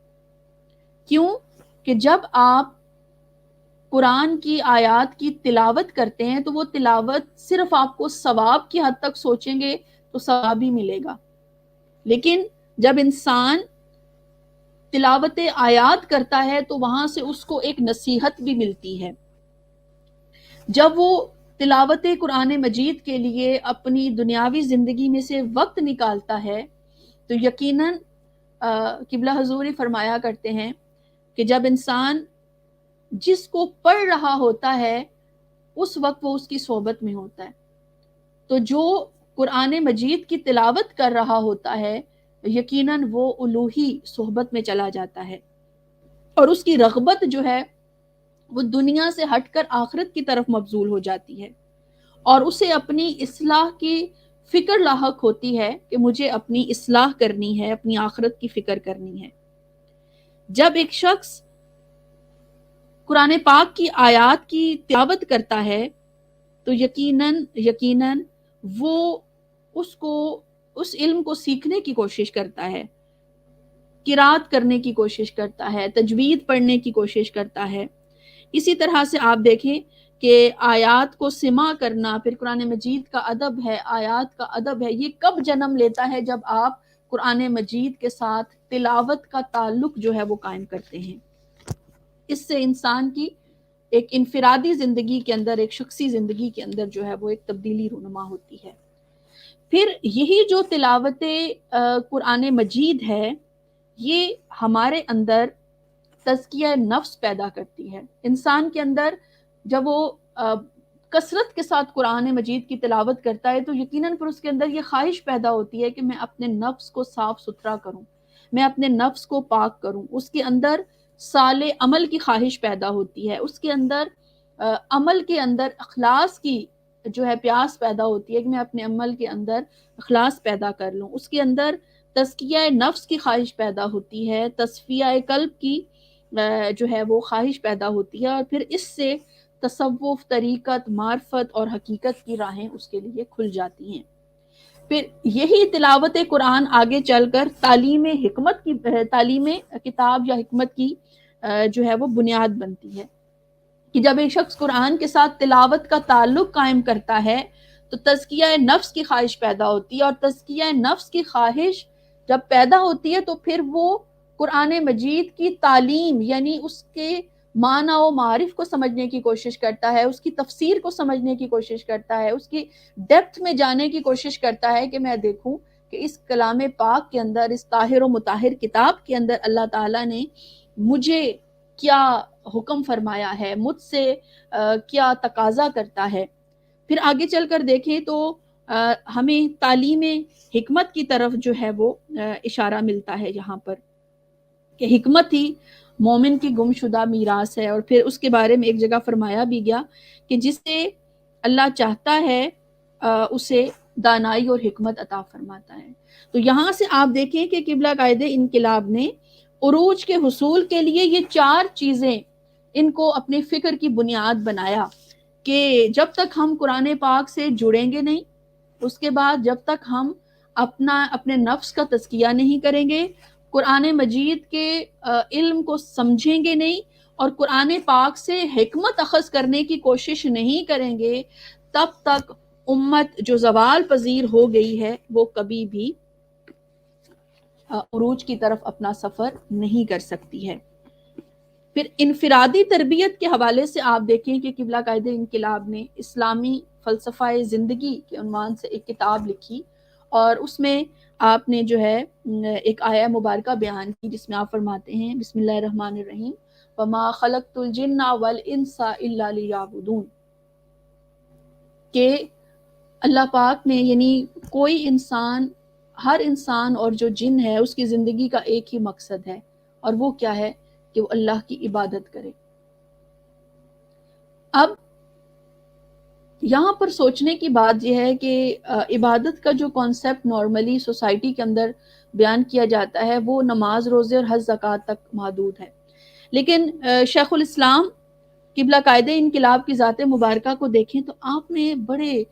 کیوں کہ جب آپ قرآن کی آیات کی تلاوت کرتے ہیں تو وہ تلاوت صرف آپ کو ثواب کی حد تک سوچیں گے تو ثواب ہی ملے گا، لیکن جب انسان تلاوت آیات کرتا ہے تو وہاں سے اس کو ایک نصیحت بھی ملتی ہے۔ جب وہ تلاوت قرآن مجید کے لیے اپنی دنیاوی زندگی میں سے وقت نکالتا ہے تو یقیناً قبلہ حضور فرمایا کرتے ہیں کہ جب انسان جس کو پڑھ رہا ہوتا ہے اس وقت وہ اس کی صحبت میں ہوتا ہے، تو جو قرآن مجید کی تلاوت کر رہا ہوتا ہے یقیناً وہ الوہی صحبت میں چلا جاتا ہے، اور اس کی رغبت جو ہے وہ دنیا سے ہٹ کر آخرت کی طرف مبذول ہو جاتی ہے، اور اسے اپنی اصلاح کی فکر لاحق ہوتی ہے کہ مجھے اپنی اصلاح کرنی ہے، اپنی آخرت کی فکر کرنی ہے۔ جب ایک شخص قرآن پاک کی آیات کی تلاوت کرتا ہے تو یقیناً وہ اس علم کو سیکھنے کی کوشش کرتا ہے، قرات کرنے کی کوشش کرتا ہے، تجوید پڑھنے کی کوشش کرتا ہے۔ اسی طرح سے آپ دیکھیں کہ آیات کو سماع کرنا، پھر قرآن مجید کا ادب ہے، آیات کا ادب ہے، یہ کب جنم لیتا ہے؟ جب آپ قرآن مجید کے ساتھ تلاوت کا تعلق جو ہے وہ قائم کرتے ہیں۔ اس سے انسان کی ایک انفرادی زندگی کے اندر، ایک شخصی زندگی کے اندر جو ہے وہ ایک تبدیلی رونما ہوتی ہے۔ پھر یہی جو تلاوت قرآن مجید ہے یہ ہمارے اندر تزکیہ نفس پیدا کرتی ہے۔ انسان کے اندر جب وہ کثرت کے ساتھ قرآن مجید کی تلاوت کرتا ہے تو یقیناً پھر اس کے اندر یہ خواہش پیدا ہوتی ہے کہ میں اپنے نفس کو صاف ستھرا کروں، میں اپنے نفس کو پاک کروں، اس کے اندر صالح عمل کی خواہش پیدا ہوتی ہے، اس کے اندر عمل کے اندر اخلاص کی جو ہے پیاس پیدا ہوتی ہے کہ میں اپنے عمل کے اندر اخلاص پیدا کر لوں، اس کے اندر تزکیہ نفس کی خواہش پیدا ہوتی ہے، تصفیہ قلب کی جو ہے وہ خواہش پیدا ہوتی ہے، اور پھر اس سے تصوف، طریقت، معرفت اور حقیقت کی راہیں اس کے لیے کھل جاتی ہیں۔ پھر یہی تلاوت قرآن آگے چل کر تعلیم کتاب یا حکمت کی جو ہے وہ بنیاد بنتی ہے، کہ جب ایک شخص قرآن کے ساتھ تلاوت کا تعلق قائم کرتا ہے تو تزکیہ نفس کی خواہش پیدا ہوتی ہے، اور تزکیہ نفس کی خواہش جب پیدا ہوتی ہے تو پھر وہ قرآن مجید کی تعلیم یعنی اس کے معنی و معارف کو سمجھنے کی کوشش کرتا ہے، اس کی تفسیر کو سمجھنے کی کوشش کرتا ہے، اس کی ڈیپتھ میں جانے کی کوشش کرتا ہے کہ میں دیکھوں کہ اس کلام پاک کے اندر، اس طاہر و مطہر کتاب کے اندر اللہ تعالیٰ نے مجھے کیا حکم فرمایا ہے، مجھ سے کیا تقاضا کرتا ہے۔ پھر آگے چل کر دیکھیں تو ہمیں تعلیم حکمت کی طرف جو ہے وہ اشارہ ملتا ہے یہاں پر، کہ حکمت ہی مومن کی گم شدہ میراث ہے، اور پھر اس کے بارے میں ایک جگہ فرمایا بھی گیا کہ جسے اللہ چاہتا ہے اسے دانائی اور حکمت عطا فرماتا ہے۔ تو یہاں سے آپ دیکھیں کہ قبلہ قائد انقلاب نے عروج کے حصول کے لیے یہ 4 چیزیں ان کو اپنے فکر کی بنیاد بنایا، کہ جب تک ہم قرآن پاک سے جڑیں گے نہیں، اس کے بعد جب تک ہم اپنے نفس کا تزکیہ نہیں کریں گے، قرآن مجید کے علم کو سمجھیں گے نہیں اور قرآن پاک سے حکمت اخذ کرنے کی کوشش نہیں کریں گے، تب تک امت جو زوال پذیر ہو گئی ہے وہ کبھی بھی عروج کی طرف اپنا سفر نہیں کر سکتی ہے۔ پھر انفرادی تربیت کے حوالے سے آپ دیکھیں کہ قبلہ قائد انقلاب نے اسلامی فلسفہ زندگی کے عنوان سے ایک کتاب لکھی، اور اس میں آپ نے جو ہے ایک آیہ مبارکہ بیان کی جس میں آپ فرماتے ہیں بسم اللہ الرحمن الرحیم وما خلقت الجن والانس الا لیعبدون، کہ اللہ پاک نے یعنی کوئی انسان، ہر انسان اور جو جن ہے اس کی زندگی کا ایک ہی مقصد ہے، اور وہ کیا ہے کہ وہ اللہ کی عبادت کرے۔ اب یہاں پر سوچنے کی بات یہ ہے کہ عبادت کا جو کانسیپٹ نارملی سوسائٹی کے اندر بیان کیا جاتا ہے وہ نماز، روزے اور حج زکوٰۃ تک محدود ہے، لیکن شیخ الاسلام قبلہ قائد انقلاب کی ذات مبارکہ کو دیکھیں تو آپ نے بڑے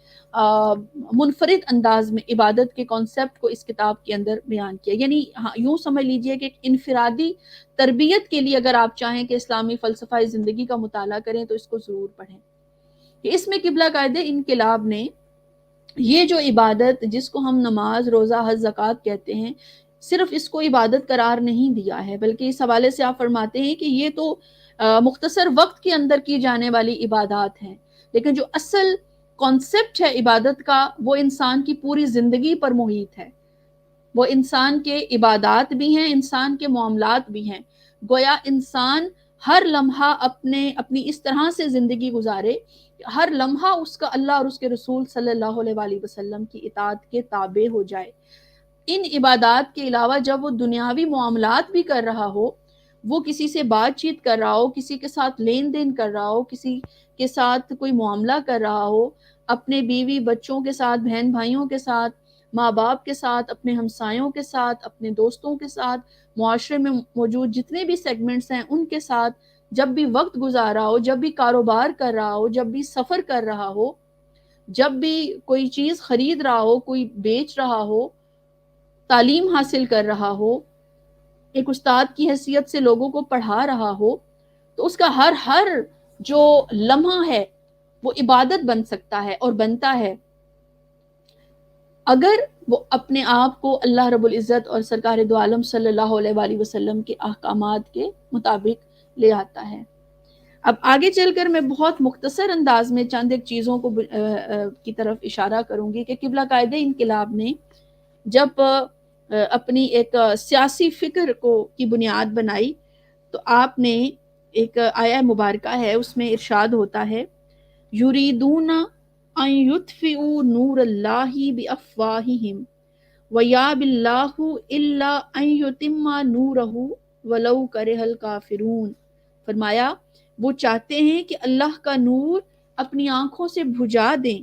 منفرد انداز میں عبادت کے کانسیپٹ کو اس کتاب کے اندر بیان کیا، یعنی یوں سمجھ لیجئے کہ ایک انفرادی تربیت کے لیے اگر آپ چاہیں کہ اسلامی فلسفہ زندگی کا مطالعہ کریں تو اس کو ضرور پڑھیں، کہ اس میں قبلہ قائد انقلاب نے یہ جو عبادت جس کو ہم نماز، روزہ، حج، زکوٰۃ کہتے ہیں، صرف اس کو عبادت قرار نہیں دیا ہے، بلکہ اس حوالے سے آپ فرماتے ہیں کہ یہ تو مختصر وقت کے اندر کی جانے والی عبادات ہیں، لیکن جو اصل کانسیپٹ ہے عبادت کا وہ انسان کی پوری زندگی پر محیط ہے، وہ انسان کے عبادات بھی ہیں، انسان کے معاملات بھی ہیں، گویا انسان ہر لمحہ اپنی اس طرح سے زندگی گزارے کہ ہر لمحہ اس کا اللہ اور اس کے رسول صلی اللہ علیہ وآلہ وسلم کی اطاعت کے تابع ہو جائے۔ ان عبادات کے علاوہ جب وہ دنیاوی معاملات بھی کر رہا ہو، وہ کسی سے بات چیت کر رہا ہو، کسی کے ساتھ لین دین کر رہا ہو، کسی کے ساتھ کوئی معاملہ کر رہا ہو، اپنے بیوی بچوں کے ساتھ، بہن بھائیوں کے ساتھ، ماں باپ کے ساتھ، اپنے ہمسایوں کے ساتھ، اپنے دوستوں کے ساتھ، معاشرے میں موجود جتنے بھی سیگمنٹس ہیں ان کے ساتھ جب بھی وقت گزارا ہو، جب بھی کاروبار کر رہا ہو، جب بھی سفر کر رہا ہو، جب بھی کوئی چیز خرید رہا ہو، کوئی بیچ رہا ہو، تعلیم حاصل کر رہا ہو، ایک استاد کی حیثیت سے لوگوں کو پڑھا رہا ہو، تو اس کا ہر جو لمحہ ہے وہ عبادت بن سکتا ہے اور بنتا ہے اگر وہ اپنے آپ کو اللہ رب العزت اور سرکار دو عالم صلی اللہ علیہ وآلہ وسلم کے احکامات کے مطابق لے آتا ہے۔ اب آگے چل کر میں بہت مختصر انداز میں چند ایک چیزوں کو کی طرف اشارہ کروں گی کہ قبلہ قائد انقلاب نے جب اپنی ایک سیاسی فکر کی بنیاد بنائی تو آپ نے ایک آیہ مبارکہ ہے اس میں ارشاد ہوتا ہے یریدون ان یطفئوا نور اللہ بافواہہم ویابی اللہ الا ان یتم نورہ ولو کرہ الکافرون، فرمایا وہ چاہتے ہیں کہ اللہ کا نور اپنی آنکھوں سے بجھا دیں،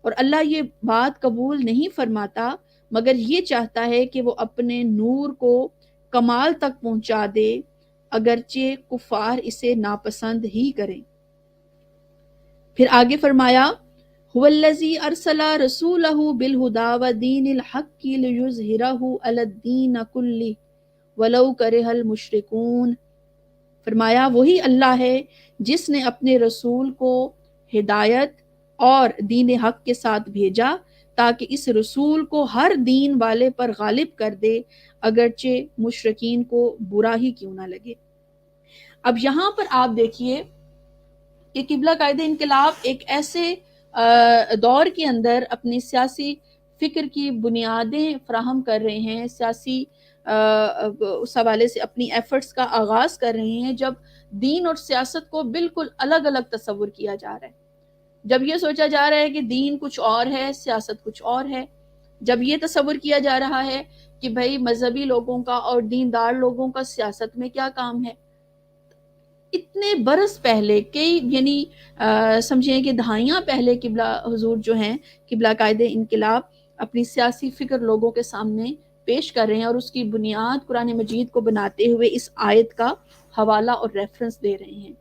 اور اللہ یہ بات قبول نہیں فرماتا مگر یہ چاہتا ہے کہ وہ اپنے نور کو کمال تک پہنچا دے اگرچہ کفار اسے ناپسند ہی کریں۔ پھر آگے فرمایا هو الذی ارسل رسولہ بالہدی ودین الحق لیظہرہ علی الدین کلہ ولو کرہ المشرکون، فرمایا وہی اللہ ہے جس نے اپنے رسول کو ہدایت اور دین حق کے ساتھ بھیجا تاکہ اس رسول کو ہر دین والے پر غالب کر دے اگرچہ مشرکین کو برا ہی کیوں نہ لگے۔ اب یہاں پر آپ دیکھیے کہ قبلہ قائد انقلاب ایک ایسے دور کے اندر اپنی سیاسی فکر کی بنیادیں فراہم کر رہے ہیں، سیاسی اس حوالے سے اپنی ایفرٹس کا آغاز کر رہے ہیں جب دین اور سیاست کو بالکل الگ الگ تصور کیا جا رہا ہے، جب یہ سوچا جا رہا ہے کہ دین کچھ اور ہے، سیاست کچھ اور ہے، جب یہ تصور کیا جا رہا ہے کہ بھئی مذہبی لوگوں کا اور دیندار لوگوں کا سیاست میں کیا کام ہے۔ اتنے برس پہلے کئی یعنی سمجھیں کہ دہائیاں پہلے قبلہ حضور جو ہیں قبلہ قائد انقلاب اپنی سیاسی فکر لوگوں کے سامنے پیش کر رہے ہیں اور اس کی بنیاد قرآن مجید کو بناتے ہوئے اس آیت کا حوالہ اور ریفرنس دے رہے ہیں۔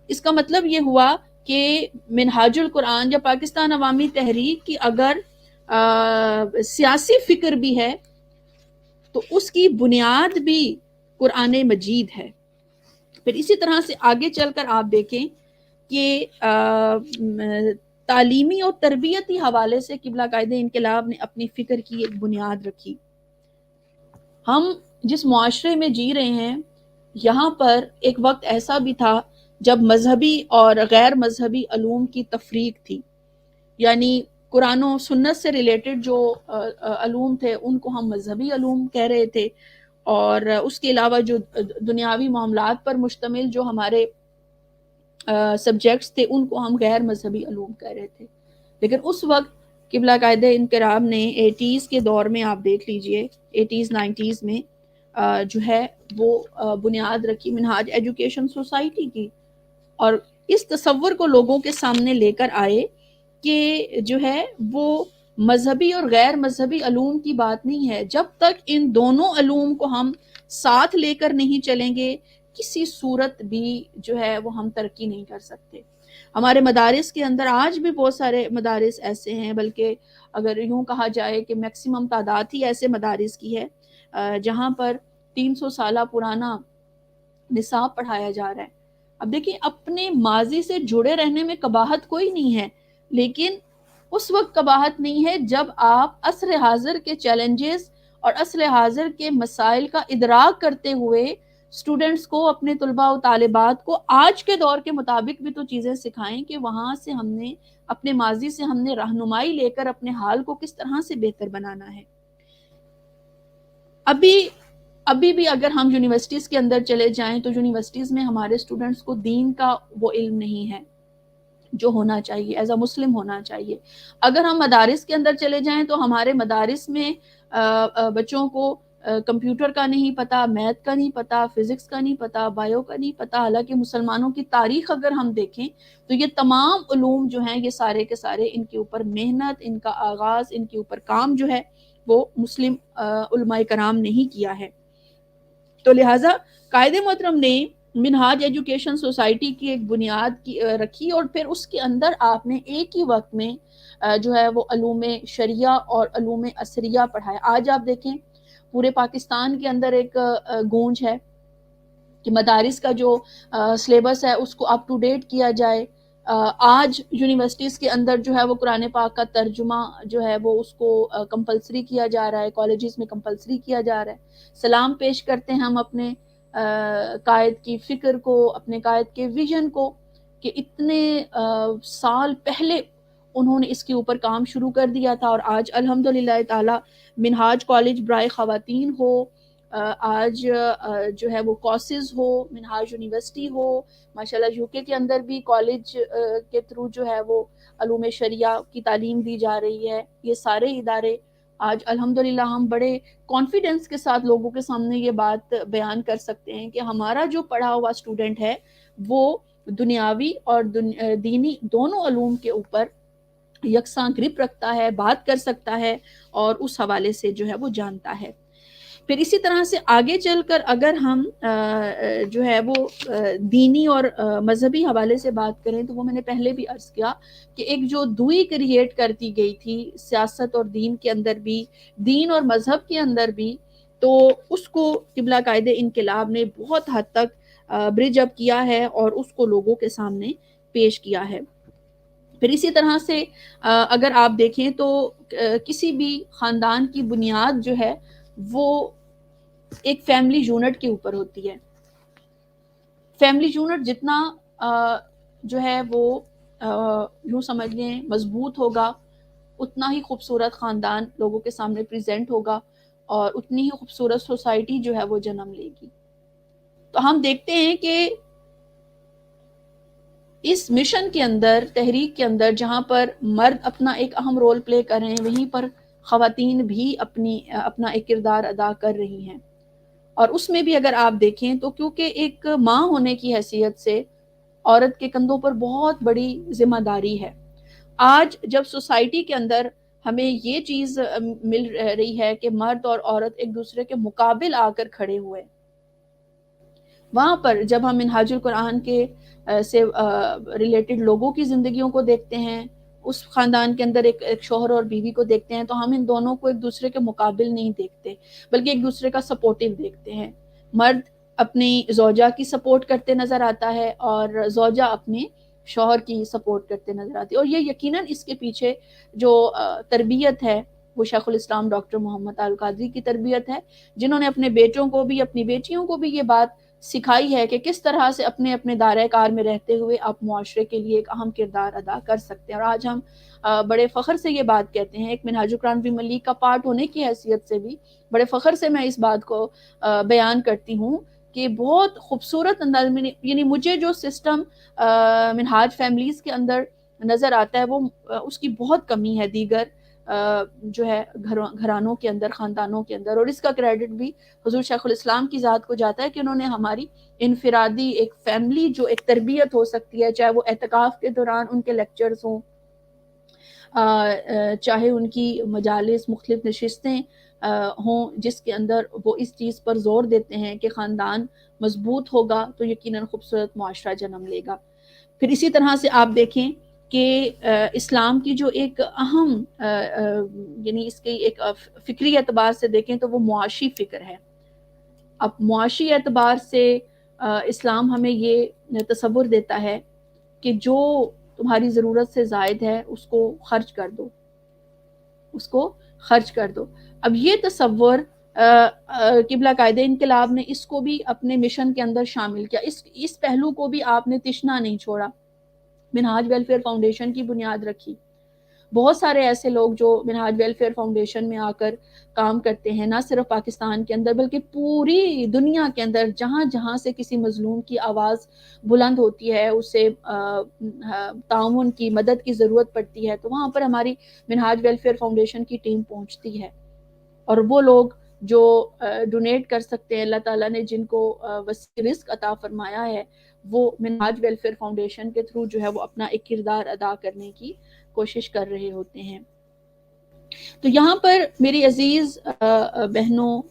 اس کا مطلب یہ ہوا کہ منہاج القرآن یا پاکستان عوامی تحریک کی اگر سیاسی فکر بھی ہے تو اس کی بنیاد بھی قرآن مجید ہے۔ پھر اسی طرح سے آگے چل کر آپ دیکھیں کہ تعلیمی اور تربیتی حوالے سے قبلہ قائد انقلاب نے اپنی فکر کی ایک بنیاد رکھی۔ ہم جس معاشرے میں جی رہے ہیں یہاں پر ایک وقت ایسا بھی تھا جب مذہبی اور غیر مذہبی علوم کی تفریق تھی، یعنی قرآن و سنت سے ریلیٹڈ جو علوم تھے ان کو ہم مذہبی علوم کہہ رہے تھے، اور اس کے علاوہ جو دنیاوی معاملات پر مشتمل جو ہمارے سبجیکٹس تھے ان کو ہم غیر مذہبی علوم کہہ رہے تھے۔ لیکن اس وقت قبلہ قائد انقلاب نے 80s کے دور میں آپ دیکھ لیجئے 80s 90s میں جو ہے وہ بنیاد رکھی منہاج ایجوکیشن سوسائٹی کی، اور اس تصور کو لوگوں کے سامنے لے کر آئے کہ جو ہے وہ مذہبی اور غیر مذہبی علوم کی بات نہیں ہے، جب تک ان دونوں علوم کو ہم ساتھ لے کر نہیں چلیں گے کسی صورت بھی جو ہے وہ ہم ترقی نہیں کر سکتے۔ ہمارے مدارس کے اندر آج بھی بہت سارے مدارس ایسے ہیں، بلکہ اگر یوں کہا جائے کہ میکسیمم تعداد ہی ایسے مدارس کی ہے جہاں پر 300 سالہ پرانا نصاب پڑھایا جا رہا ہے۔ اب دیکھیں اپنے ماضی سے جڑے رہنے میں قباحت کوئی نہیں ہے، لیکن اس وقت قباحت نہیں ہے جب آپ عصر حاضر کے چیلنجز اور عصر حاضر کے مسائل کا ادراک کرتے ہوئے اسٹوڈنٹس کو، اپنے طلباء و طالبات کو آج کے دور کے مطابق بھی تو چیزیں سکھائیں کہ وہاں سے ہم نے اپنے ماضی سے ہم نے رہنمائی لے کر اپنے حال کو کس طرح سے بہتر بنانا ہے۔ ابھی بھی اگر ہم یونیورسٹیز کے اندر چلے جائیں تو یونیورسٹیز میں ہمارے اسٹوڈنٹس کو دین کا وہ علم نہیں ہے جو ہونا چاہیے، ایز اے مسلم ہونا چاہیے۔ اگر ہم مدارس کے اندر چلے جائیں تو ہمارے مدارس میں بچوں کو کمپیوٹر کا نہیں پتا، میتھ کا نہیں پتا، فزکس کا نہیں پتا، بائیو کا نہیں پتا، حالانکہ مسلمانوں کی تاریخ اگر ہم دیکھیں تو یہ تمام علوم جو ہیں یہ سارے کے سارے ان کے اوپر محنت، ان کا آغاز، ان کے اوپر کام جو ہے وہ مسلم علماء کرام نے ہی کیا ہے۔ تو لہٰذا قائد محترم نے منہاج ایجوکیشن سوسائٹی کی ایک بنیاد رکھی، اور پھر اس کے اندر آپ نے ایک ہی وقت میں جو ہے وہ علوم شریعہ اور علوم عصریہ پڑھایا۔ آج آپ دیکھیں پورے پاکستان کے اندر ایک گونج ہے کہ مدارس کا جو سلیبس ہے اس کو اپ ٹو ڈیٹ کیا جائے۔ آج یونیورسٹیز کے اندر جو ہے وہ قرآن پاک کا ترجمہ جو ہے وہ اس کو کمپلسری کیا جا رہا ہے، کالجز میں کمپلسری کیا جا رہا ہے۔ سلام پیش کرتے ہیں ہم اپنے قائد کی فکر کو، اپنے قائد کے ویژن کو، کہ اتنے سال پہلے انہوں نے اس کے اوپر کام شروع کر دیا تھا، اور آج الحمدللہ تعالی منہاج کالج برائے خواتین ہو، آج جو ہے وہ کورسز ہو، منہاج یونیورسٹی ہو، ماشاءاللہ یو کے اندر بھی کالج کے تھرو جو ہے وہ علوم شریعہ کی تعلیم دی جا رہی ہے۔ یہ سارے ادارے آج الحمدللہ ہم بڑے کانفیڈنس کے ساتھ لوگوں کے سامنے یہ بات بیان کر سکتے ہیں کہ ہمارا جو پڑھا ہوا اسٹوڈنٹ ہے وہ دنیاوی اور دینی دونوں علوم کے اوپر یکساں گرپ رکھتا ہے، بات کر سکتا ہے، اور اس حوالے سے جو ہے وہ جانتا ہے۔ پھر اسی طرح سے آگے چل کر اگر ہم جو ہے وہ دینی اور مذہبی حوالے سے بات کریں تو وہ میں نے پہلے بھی عرض کیا کہ ایک جو دوئی کریٹ کر دی گئی تھی سیاست اور دین کے اندر بھی، دین اور مذہب کے اندر بھی، تو اس کو قبلہ قائد انقلاب نے بہت حد تک برج اپ کیا ہے اور اس کو لوگوں کے سامنے پیش کیا ہے۔ پھر اسی طرح سے اگر آپ دیکھیں تو کسی بھی خاندان کی بنیاد جو ہے وہ ایک فیملی یونٹ کے اوپر ہوتی ہے۔ فیملی یونٹ جتنا جو ہے وہ یوں سمجھ لیں مضبوط ہوگا، اتنا ہی خوبصورت خاندان لوگوں کے سامنے پریزنٹ ہوگا، اور اتنی ہی خوبصورت سوسائٹی جو ہے وہ جنم لے گی۔ تو ہم دیکھتے ہیں کہ اس مشن کے اندر، تحریک کے اندر، جہاں پر مرد اپنا ایک اہم رول پلے کر رہے ہیں، وہیں پر خواتین بھی اپنا ایک کردار ادا کر رہی ہیں۔ اور اس میں بھی اگر آپ دیکھیں تو کیونکہ ایک ماں ہونے کی حیثیت سے عورت کے کندھوں پر بہت بڑی ذمہ داری ہے۔ آج جب سوسائٹی کے اندر ہمیں یہ چیز مل رہی ہے کہ مرد اور عورت ایک دوسرے کے مقابل آ کر کھڑے ہوئے، وہاں پر جب ہم منہاج القرآن کے سے ریلیٹڈ لوگوں کی زندگیوں کو دیکھتے ہیں، اس خاندان کے اندر ایک شوہر اور بیوی کو دیکھتے ہیں تو ہم ان دونوں کو ایک دوسرے کے مقابل نہیں دیکھتے، بلکہ ایک دوسرے کا سپورٹیو دیکھتے ہیں۔ مرد اپنی زوجہ کی سپورٹ کرتے نظر آتا ہے اور زوجہ اپنے شوہر کی سپورٹ کرتے نظر آتی ہے، اور یہ یقیناً اس کے پیچھے جو تربیت ہے وہ شیخ الاسلام ڈاکٹر محمد القادری کی تربیت ہے، جنہوں نے اپنے بیٹوں کو بھی اپنی بیٹیوں کو بھی یہ بات سکھائی ہے کہ کس طرح سے اپنے اپنے دائرۂ کار میں رہتے ہوئے آپ معاشرے کے لیے ایک اہم کردار ادا کر سکتے ہیں۔ اور آج ہم بڑے فخر سے یہ بات کہتے ہیں، ایک منہاج القرآن بھی ملیک کا پارٹ ہونے کی حیثیت سے بھی بڑے فخر سے میں اس بات کو بیان کرتی ہوں کہ بہت خوبصورت انداز میں، یعنی مجھے جو سسٹم منہاج فیملیز کے اندر نظر آتا ہے وہ اس کی بہت کمی ہے دیگر جو ہے گھرانوں کے اندر، خاندانوں کے اندر، اور اس کا کریڈٹ بھی حضور شیخ الاسلام کی ذات کو جاتا ہے کہ انہوں نے ہماری انفرادی ایک فیملی جو ایک تربیت ہو سکتی ہے، چاہے وہ اعتکاف کے دوران ان کے لیکچرز ہوں، چاہے ان کی مجالس مختلف نشستیں ہوں جس کے اندر وہ اس چیز پر زور دیتے ہیں کہ خاندان مضبوط ہوگا تو یقیناً خوبصورت معاشرہ جنم لے گا۔ پھر اسی طرح سے آپ دیکھیں کہ اسلام کی جو ایک اہم یعنی اس کی ایک فکری اعتبار سے دیکھیں تو وہ معاشی فکر ہے۔ اب معاشی اعتبار سے اسلام ہمیں یہ تصور دیتا ہے کہ جو تمہاری ضرورت سے زائد ہے اس کو خرچ کر دو، اس کو خرچ کر دو۔ اب یہ تصور قبلہ قائد انقلاب نے اس کو بھی اپنے مشن کے اندر شامل کیا، اس پہلو کو بھی آپ نے تشنا نہیں چھوڑا، منہاج ویلفیئر فاؤنڈیشن کی بنیاد رکھی۔ بہت سارے ایسے لوگ جو منہاج ویلفیئر فاؤنڈیشن میں آ کر کام کرتے ہیں، نہ صرف پاکستان کے اندر بلکہ پوری دنیا کے اندر، جہاں جہاں سے کسی مظلوم کی آواز بلند ہوتی ہے، اسے تعاون کی مدد کی ضرورت پڑتی ہے، تو وہاں پر ہماری منہاج ویلفیئر فاؤنڈیشن کی ٹیم پہنچتی ہے، اور وہ لوگ جو ڈونیٹ کر سکتے ہیں، اللہ تعالیٰ نے جن کو وسیع رزق عطا فرمایا ہے، وہ منہاج ویلفیئر فاؤنڈیشن کے تھرو جو ہے وہ اپنا ایک کردار ادا کرنے کی کوشش کر رہے ہوتے ہیں۔ تو یہاں پر میری عزیز بہنوں،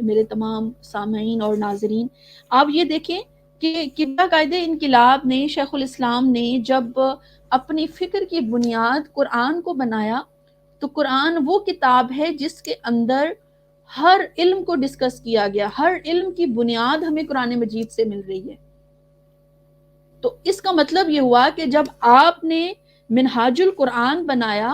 میرے تمام سامعین اور ناظرین، آپ یہ دیکھیں کہ قبلہ قائد انقلاب نے، شیخ الاسلام نے جب اپنی فکر کی بنیاد قرآن کو بنایا تو قرآن وہ کتاب ہے جس کے اندر ہر علم کو ڈسکس کیا گیا، ہر علم کی بنیاد ہمیں قرآن مجید سے مل رہی ہے۔ تو اس کا مطلب یہ ہوا کہ جب آپ نے منہاج القرآن بنایا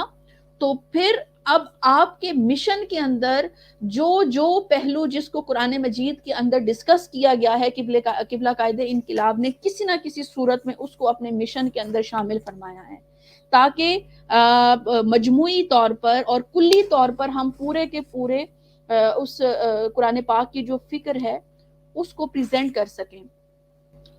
تو پھر اب آپ کے مشن کے اندر جو پہلو جس کو قرآن مجید کے اندر ڈسکس کیا گیا ہے، قبلہ قائد انقلاب نے کسی نہ کسی صورت میں اس کو اپنے مشن کے اندر شامل فرمایا ہے، تاکہ مجموعی طور پر اور کلی طور پر ہم پورے کے پورے اس قرآن پاک کی جو فکر ہے اس کو پریزنٹ کر سکیں،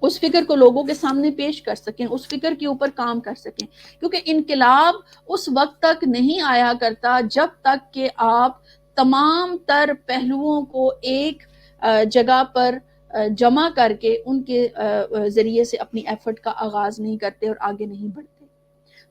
اس فکر کو لوگوں کے سامنے پیش کر سکیں، اس فکر کے اوپر کام کر سکیں، کیونکہ انقلاب اس وقت تک نہیں آیا کرتا جب تک کہ آپ تمام تر پہلوؤں کو ایک جگہ پر جمع کر کے ان کے ذریعے سے اپنی ایفرٹ کا آغاز نہیں کرتے اور آگے نہیں بڑھتے۔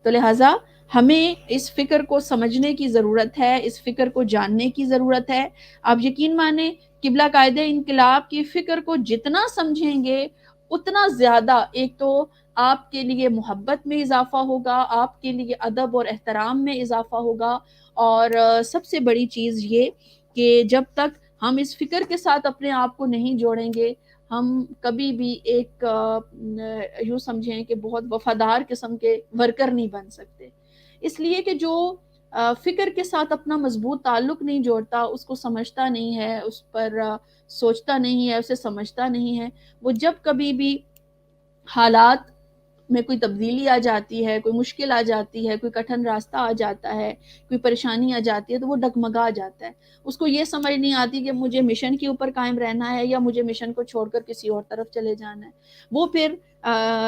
تو لہٰذا ہمیں اس فکر کو سمجھنے کی ضرورت ہے، اس فکر کو جاننے کی ضرورت ہے۔ آپ یقین مانیں قبلہ قائد انقلاب کی فکر کو جتنا سمجھیں گے اتنا زیادہ ایک تو آپ کے لیے محبت میں اضافہ ہوگا، آپ کے لیے ادب اور احترام میں اضافہ ہوگا، اور سب سے بڑی چیز یہ کہ جب تک ہم اس فکر کے ساتھ اپنے آپ کو نہیں جوڑیں گے، ہم کبھی بھی ایک یوں سمجھیں کہ بہت وفادار قسم کے ورکر نہیں بن سکتے۔ اس لیے کہ جو فکر کے ساتھ اپنا مضبوط تعلق نہیں جوڑتا، اس کو سمجھتا نہیں ہے، اس پر سوچتا نہیں ہے، اسے سمجھتا نہیں ہے، وہ جب کبھی بھی حالات میں کوئی تبدیلی آ جاتی ہے، کوئی مشکل آ جاتی ہے، کوئی کٹھن راستہ آ جاتا ہے، کوئی پریشانی آ جاتی ہے، تو وہ ڈگمگا جاتا ہے۔ اس کو یہ سمجھ نہیں آتی کہ مجھے مشن کے اوپر قائم رہنا ہے یا مجھے مشن کو چھوڑ کر کسی اور طرف چلے جانا ہے۔ وہ پھر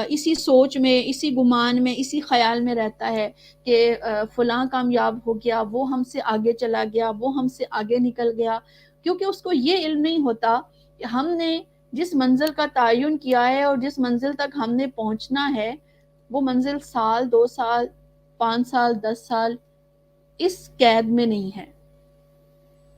اسی سوچ میں، اسی گمان میں، اسی خیال میں رہتا ہے کہ فلاں کامیاب ہو گیا، وہ ہم سے آگے چلا گیا، وہ ہم سے آگے نکل گیا، کیونکہ اس کو یہ علم نہیں ہوتا کہ ہم نے جس منزل کا تعین کیا ہے اور جس منزل تک ہم نے پہنچنا ہے، وہ منزل سال، 2 سال، 5 سال، 10 سال اس قید میں نہیں ہے۔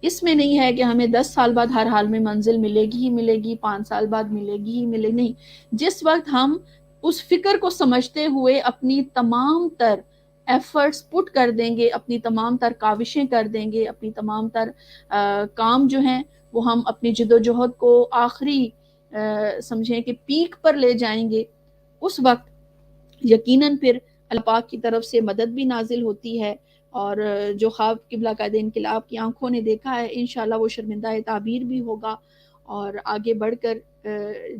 اس میں نہیں ہے کہ ہمیں 10 سال بعد ہر حال میں منزل ملے گی ہی ملے گی، 5 سال بعد ملے گی ہی ملے گی، نہیں۔ جس وقت ہم اس فکر کو سمجھتے ہوئے اپنی تمام تر ایفرٹس پٹ کر دیں گے، اپنی تمام تر کاوشیں کر دیں گے، اپنی تمام تر کام جو ہیں وہ ہم اپنی جد و جہد کو آخری سمجھیں کہ پیک پر لے جائیں گے، اس وقت یقیناً پھر اللہ پاک کی طرف سے مدد بھی نازل ہوتی ہے، اور جو خواب قبلہ قائد انقلاب کی آنکھوں نے دیکھا ہے انشاءاللہ وہ شرمندہ تعبیر بھی ہوگا، اور آگے بڑھ کر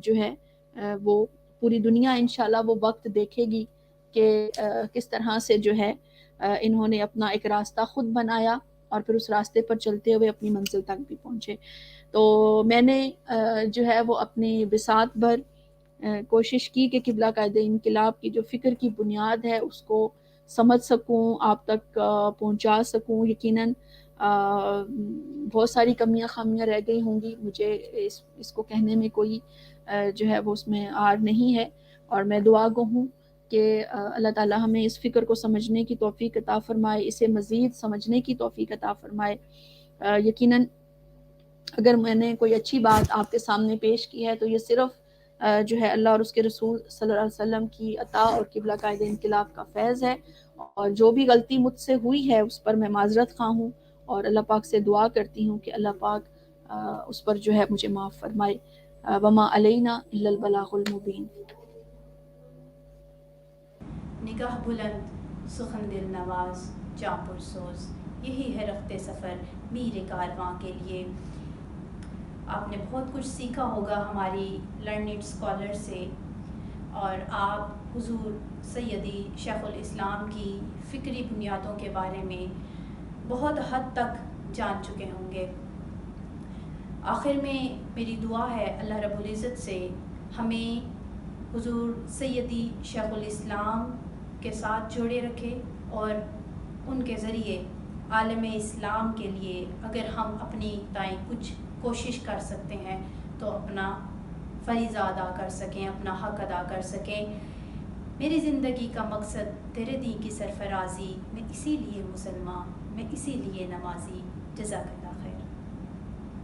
جو ہے وہ پوری دنیا انشاءاللہ وہ وقت دیکھے گی کہ کس طرح سے جو ہے انہوں نے اپنا ایک راستہ خود بنایا اور پھر اس راستے پر چلتے ہوئے اپنی منزل تک بھی پہنچے۔ تو میں نے جو ہے وہ اپنی بساط بھر کوشش کی کہ قبلہ قائد انقلاب کی جو فکر کی بنیاد ہے اس کو سمجھ سکوں، آپ تک پہنچا سکوں۔ یقیناً بہت ساری کمیاں خامیاں رہ گئی ہوں گی، مجھے اس کو کہنے میں کوئی جو ہے وہ اس میں آر نہیں ہے، اور میں دعا گو ہوں کہ اللہ تعالی ہمیں اس فکر کو سمجھنے کی توفیق عطا فرمائے، اسے مزید سمجھنے کی توفیق عطا فرمائے۔ یقیناً اگر میں نے کوئی اچھی بات آپ کے سامنے پیش کی ہے تو یہ صرف جو ہے اللہ اور اس کے رسول صلی اللہ علیہ وسلم کی عطا اور قبلہ قائد انقلاب کا فیض ہے، اور جو بھی غلطی مجھ سے ہوئی ہے اس پر میں معذرت خواہ ہوں، اور اللہ پاک سے دعا کرتی ہوں کہ اللہ پاک اس پر جو ہے مجھے معاف فرمائے۔ وما علینا الا البلاغ المبین۔ نگاہ بلند، سخن دل نواز، جاں پرسوز، یہی ہے رخت سفر میر کارواں کے لیے۔ آپ نے بہت کچھ سیکھا ہوگا ہماری لرنڈ اسکالر سے، اور آپ حضور سیدی شیخ الاسلام کی فکری بنیادوں کے بارے میں بہت حد تک جان چکے ہوں گے۔ آخر میں میری دعا ہے اللہ رب العزت سے ہمیں حضور سیدی شیخ الاسلام کے ساتھ جوڑے رکھے، اور ان کے ذریعے عالم اسلام کے لیے اگر ہم اپنی تائیں کچھ کوشش کر سکتے ہیں تو اپنا فریضہ ادا کر سکیں، اپنا حق ادا کر سکیں۔ میری زندگی کا مقصد تیرے دین کی سرفرازی، میں اسی لیے مسلمان، میں اسی لیے نمازی۔ جزاک اللہ خیر۔